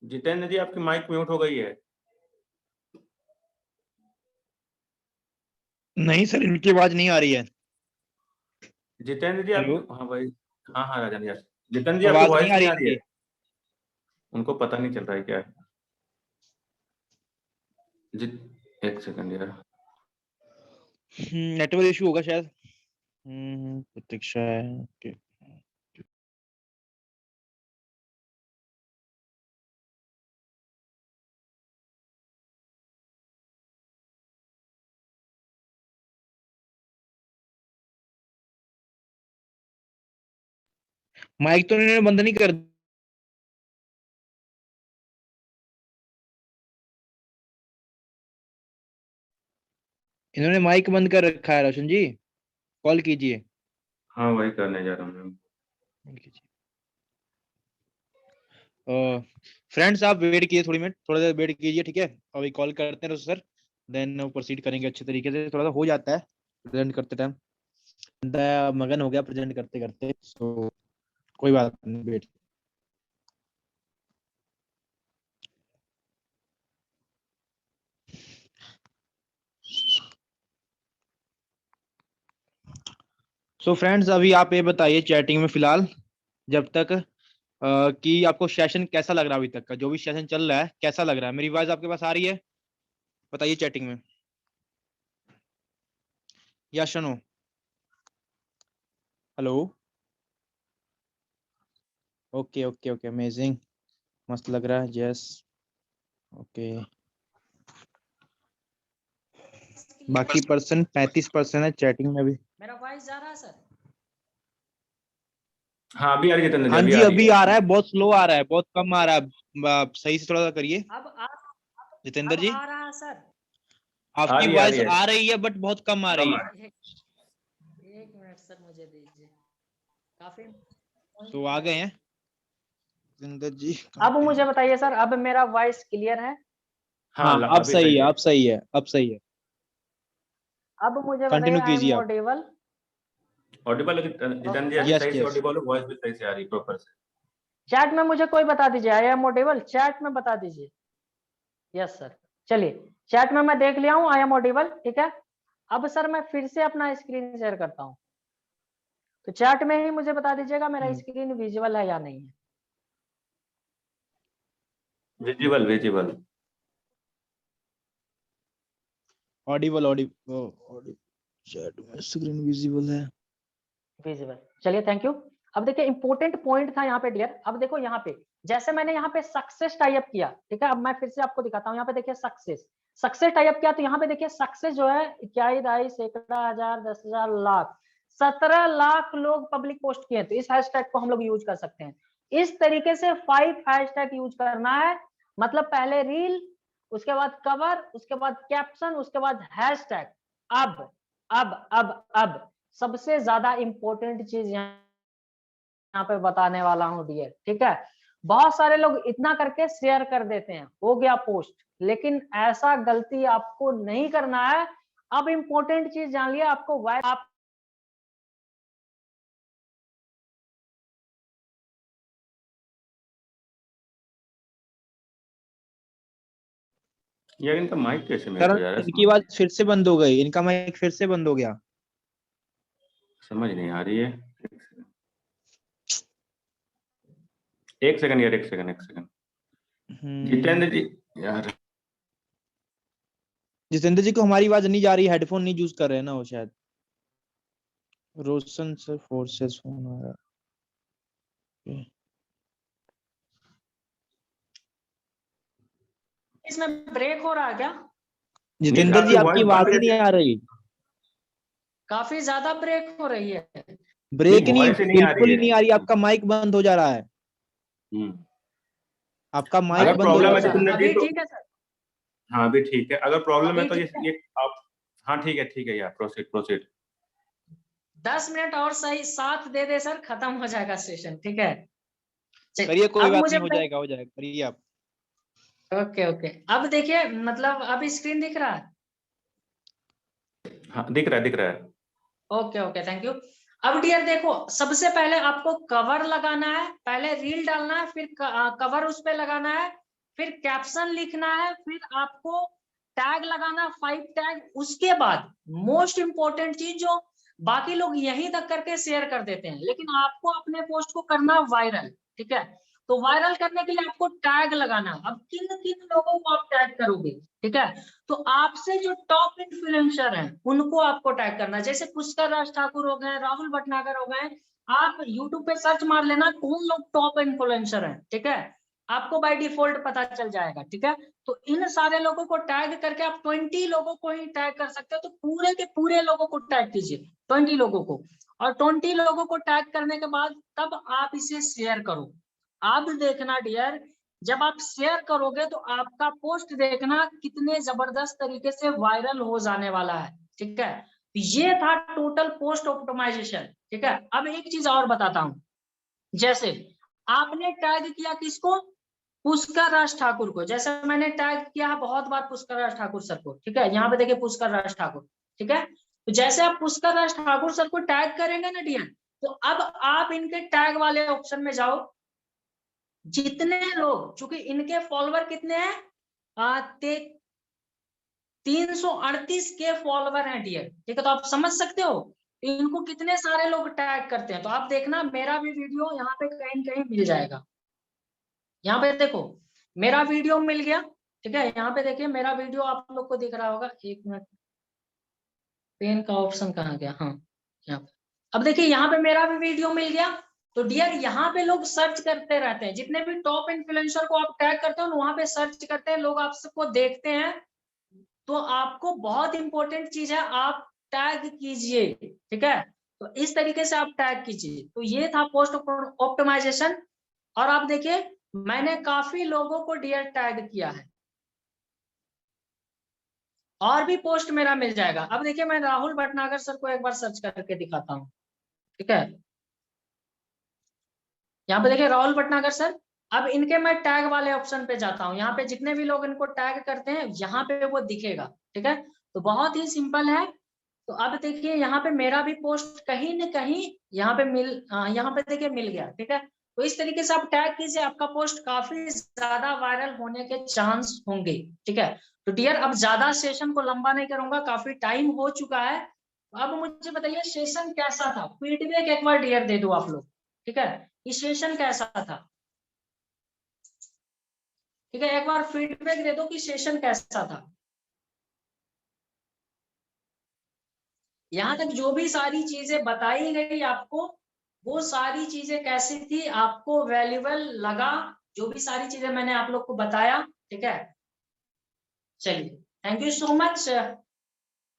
जितेंद्र जी आपकी माइक म्यूट हो गई है। नहीं सर, इनकी आवाज नहीं आ रही है। जितेंद्र जी हेलो, आपकी, हाँ भाई, हाँ हाँ राजन यार, जितेंद्र जी आपकी आवाज नहीं वॉइस आ नहीं रही आ रही है। इनकी। उनको पता नहीं चल रहा है क्या है। एक सेकंड यार। नेटवर्क इशू होगा शायद। प्रतीक्षा है। ओके। माइक तो इन्होंने बंद नहीं कर। इन्होंने माइक बंद कर रखा है। रोशन जी, कॉल कीजिए। हाँ वही करने जा रहा हूँ। फ्रेंड्स आप वेट कीजिए, थोड़ा देर वेट कीजिए, ठीक है। अभी कॉल करते हैं सर, देन प्रोसीड करेंगे अच्छे तरीके से। थोड़ा सा हो जाता है प्रेजेंट करते टाइम, मगन हो गया प्रेजेंट करते करते, तो कोई बात नहीं, वेट। सो फ्रेंड्स, अभी आप ये बताइए चैटिंग में फिलहाल, जब तक कि आपको सेशन कैसा लग रहा है, अभी तक का जो भी सेशन चल रहा है कैसा लग रहा है? मेरी आवाज आपके पास आ रही है? बताइए चैटिंग में, या Shano. Hello. Okay okay okay, amazing, मस्त लग रहा है। Yes, okay. बाकी पर्सन 35% है चैटिंग में भी। मेरा वॉइस जा रहा है सर? हाँ अभी आ रही है जितेंद्र जी, हाँ अभी जी, आ रही अभी है। आ रहा है, बहुत स्लो आ रहा है, बहुत कम आ रहा है। आप सही से थोड़ा सा करिए जितेंद्र अब जी। आ रहा है सर? आ आपकी रही है, आ वॉइस रही है। आ रही है बट बहुत कम आ रही कम आ है। रही एक मिनट सर मुझे दीजिए, काफी तो आ गए हैं जितेंद्र जी। अब मुझे बताइए सर, अब मेरा वॉइस क्लियर है? हाँ हाँ, अब अभी सही सही है, है। अब सही है, अब सही है। अब मुझे बताइए, कंटिन्यू आई एम कीजिए आप। Audible? Audible Jitendra ji okay अभी सर, यस सही से यस। ऑडिबल हो, वॉइस भी सही से आ रही है प्रॉपर से। चैट में मुझे कोई बता दीजिए, आई एम ऑडिबल, चैट में बता दीजिए। यस सर, चलिए चैट में मैं देख लिया हूँ, आई एम ऑडिबल, ठीक है। अब सर मैं फिर से अपना स्क्रीन शेयर करता हूँ, तो चैट में ही मुझे बता दीजिएगा मेरा स्क्रीन विजुअल है या नहीं है। Visible visible. Audible Audible, chat में स्क्रीन विजिबल है। विजिबल, चलिए थैंक यू। अब देखिए इंपॉर्टेंट पॉइंट था यहाँ पे डियर, अब देखो यहाँ पे जैसे मैंने यहाँ पे सक्सेस टाइप किया, ठीक है। अब मैं फिर से आपको दिखाता हूँ, यहाँ पे देखिए सक्सेस, सक्सेस टाइप किया, तो यहाँ पे देखिए सक्सेस जो है 21, 22, सैकड़ा, हजार, 10,000, लाख, 17 लाख लोग पब्लिक पोस्ट किए। तो इस हैशटैग को हम लोग यूज कर सकते हैं। इस तरीके से 5 हैशटैग यूज करना है, मतलब पहले रील, उसके बाद कवर, उसके बाद कैप्शन, उसके बाद हैशटैग। अब अब सबसे ज्यादा इंपॉर्टेंट चीज यहाँ पे बताने वाला हूँ डियर, ठीक है। बहुत सारे लोग इतना करके शेयर कर देते हैं, हो गया पोस्ट, लेकिन ऐसा गलती आपको नहीं करना है। अब इंपॉर्टेंट चीज जान लिया, आपको आप यार इनका माइक कैसे म्यूट सर, हो जा रहा है, इनकी आवाज फिर से बंद हो गई, इनका माइक फिर से बंद हो गया। समझ नहीं आ रही है। एक सेकंड यार, एक सेकंड, एक सेकंड। जितेंद्र जी यार, जितेंद्र जी को हमारी आवाज नहीं जा रही, हेडफोन नहीं यूज कर रहे हैं ना वो शायद। रोशन सर फोर्सेस फोन आ रहा है। इसमें ब्रेक हो रहा है क्या? जितेंद्र जी आपकी आवाज ही नहीं आ रही। काफी ज्यादा ब्रेक हो रही है। ब्रेक नहीं, वॉइस ही नहीं आ बिल्कुल रही ही नहीं आ रही, आपका माइक बंद हो जा रहा है, है। आपका माइक अगर बंद हो प्रॉब्लम है जा रहा है। जितेंद्र जी अभी तो ठीक है सर? हाँ अभी ठीक है, अगर प्रॉब्लम है अभी तो ठीक है? ये आप, हाँ ठीक है यार, प्रोसीड प्रोसीड। 10 मिनट और सही साथ दे दे सर, खत्म हो जाएगा सेशन, ठीक है? करिए, कोई अब बात मुझे नहीं, हो जाएगा करिए आप। ओके ओके, अब देखिए, मतलब अब स्क्रीन दिख रहा है? हाँ दिख रहा है, दिख रहा है। Okay okay, thank you. अब डियर देखो, सबसे पहले आपको कवर लगाना है, पहले रील डालना है, फिर कवर उस पे लगाना है, फिर कैप्शन लिखना है, फिर आपको टैग लगाना, 5 टैग। उसके बाद मोस्ट इंपोर्टेंट चीज, जो बाकी लोग यहीं तक करके शेयर कर देते हैं, लेकिन आपको अपने पोस्ट को करना वायरल, ठीक है? तो वायरल करने के लिए आपको टैग लगाना है। अब किन किन लोगों को आप टैग करोगे, ठीक है? तो आपसे जो टॉप इन्फ्लुएंसर हैं उनको आपको टैग करना है। जैसे पुष्कर राज ठाकुर हो गए, राहुल भटनागर हो गए, आप यूट्यूब पे सर्च मार लेना कौन लोग टॉप इन्फ्लुएंसर हैं, ठीक है? आपको बाय डिफॉल्ट पता चल जाएगा, ठीक है? तो इन सारे लोगों को टैग करके आप 20 लोगों को ही टैग कर सकते हो। तो पूरे के पूरे लोगों को टैग कीजिए, 20 लोगों को, और 20 लोगों को टैग करने के बाद तब आप इसे शेयर करो। अब देखना डियर, जब आप शेयर करोगे तो आपका पोस्ट देखना कितने जबरदस्त तरीके से वायरल हो जाने वाला है, ठीक है? ये था टोटल पोस्ट ऑप्टिमाइजेशन, ठीक है? अब एक चीज और बताता हूं, जैसे आपने टैग किया किसको? पुष्कर राज ठाकुर को। जैसे मैंने टैग किया है बहुत बार पुष्कर राज ठाकुर सर को, ठीक है? यहाँ पे देखिए पुष्कर राज ठाकुर, ठीक है? तो जैसे आप पुष्कर राज ठाकुर सर को टैग करेंगे ना डियर, तो अब आप इनके टैग वाले ऑप्शन में जाओ। जितने लोग, चूंकि इनके फॉलोवर कितने हैं, 338 के फॉलोवर हैं डियर, ठीक है? तो आप समझ सकते हो इनको कितने सारे लोग टैग करते हैं। तो आप देखना मेरा भी वीडियो यहाँ पे कहीं कहीं मिल जाएगा। यहाँ पे देखो मेरा वीडियो मिल गया, ठीक है? यहाँ पे देखिए मेरा वीडियो आप लोग को दिख रहा होगा। एक मिनट, पेन का ऑप्शन कहाँ गया? हाँ, यहाँ पे। अब देखिए यहाँ पे मेरा भी वीडियो मिल गया। तो डियर यहाँ पे लोग सर्च करते रहते हैं, जितने भी टॉप इन्फ्लुएंसर को आप टैग करते हो वहां पे सर्च करते हैं लोग, आप सबको देखते हैं। तो आपको बहुत इंपॉर्टेंट चीज है, आप टैग कीजिए, ठीक है? तो इस तरीके से आप टैग कीजिए। तो ये था पोस्ट ऑप्टिमाइजेशन। और आप देखिए मैंने काफी लोगों को डियर टैग किया है, और भी पोस्ट मेरा मिल जाएगा। अब देखिए मैं राहुल भटनागर सर को एक बार सर्च करके दिखाता हूँ, ठीक है? यहाँ पे देखिए राहुल भटनागर सर। अब इनके मैं टैग वाले ऑप्शन पे जाता हूँ, यहाँ पे जितने भी लोग इनको टैग करते हैं यहाँ पे वो दिखेगा, ठीक है? तो बहुत ही सिंपल है। तो अब देखिए यहाँ पे मेरा भी पोस्ट कहीं न कहीं यहाँ पे यहाँ पे देखिए मिल गया, ठीक है? तो इस तरीके से आप टैग कीजिए, आपका पोस्ट काफी ज्यादा वायरल होने के चांस होंगे, ठीक है? तो डियर अब ज्यादा सेशन को लंबा नहीं करूंगा, काफी टाइम हो चुका है। अब मुझे बताइए सेशन कैसा था, फीडबैक एक बार डियर दे दो आप लोग, ठीक है? ये सेशन कैसा था, ठीक है? एक बार फीडबैक दे दो कि सेशन कैसा था। यहाँ तक जो भी सारी चीजें बताई गई आपको, वो सारी चीजें कैसी थी, आपको वैल्यूएबल लगा? जो भी सारी चीजें मैंने आप लोग को बताया, ठीक है? चलिए, थैंक यू सो मच।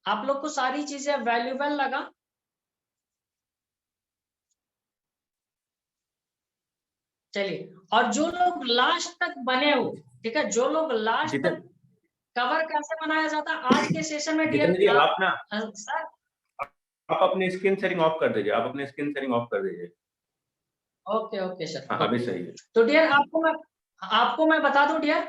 आप लोग को सारी चीजें वैल्यूएबल लगा? चलिए, और जो लोग लास्ट तक बने हो, ठीक है, जो लोग लास्ट तक, कवर कैसे बनाया जाता है आज के सेशन में डियर जितेंद्र जी आप ना, सर? आप अपनी स्क्रीन शेयरिंग ऑफ कर दीजिए, आप अपनी स्क्रीन शेयरिंग ऑफ कर दीजिए। Okay okay sir. हाँ अभी सही है। तो डियर आपको मैं बता दूं डियर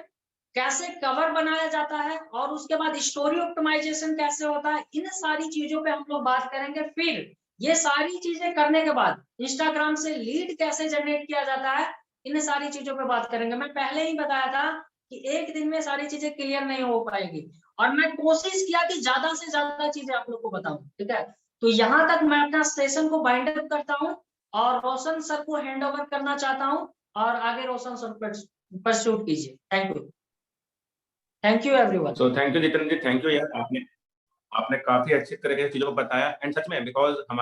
कैसे कवर बनाया जाता है, और उसके बाद स्टोरी ऑप्टिमाइजेशन कैसे होता है, इन सारी चीजों पे हम लोग बात करेंगे। फिर ये सारी चीजें करने के बाद इंस्टाग्राम से लीड कैसे जनरेट किया जाता है, इन सारी चीजों पे बात करेंगे। मैं पहले ही बताया था कि एक दिन में सारी चीजें क्लियर नहीं हो पाएगी, और मैं कोशिश किया कि ज्यादा से ज्यादा चीजें आप लोग को बताऊं, ठीक है? तो यहाँ तक मैं अपना सेशन को बाइंड अप करता हूँ और रोशन सर को हैंड ओवर करना चाहता हूँ, और आगे रोशन सर परस्यूट कीजिए। Thank you. Thank you everyone. So thank you Jitendra ji, thank you यार, आपने काफी अच्छी तरीके से चीजों को बताया एंड सच में बिकॉज हमारे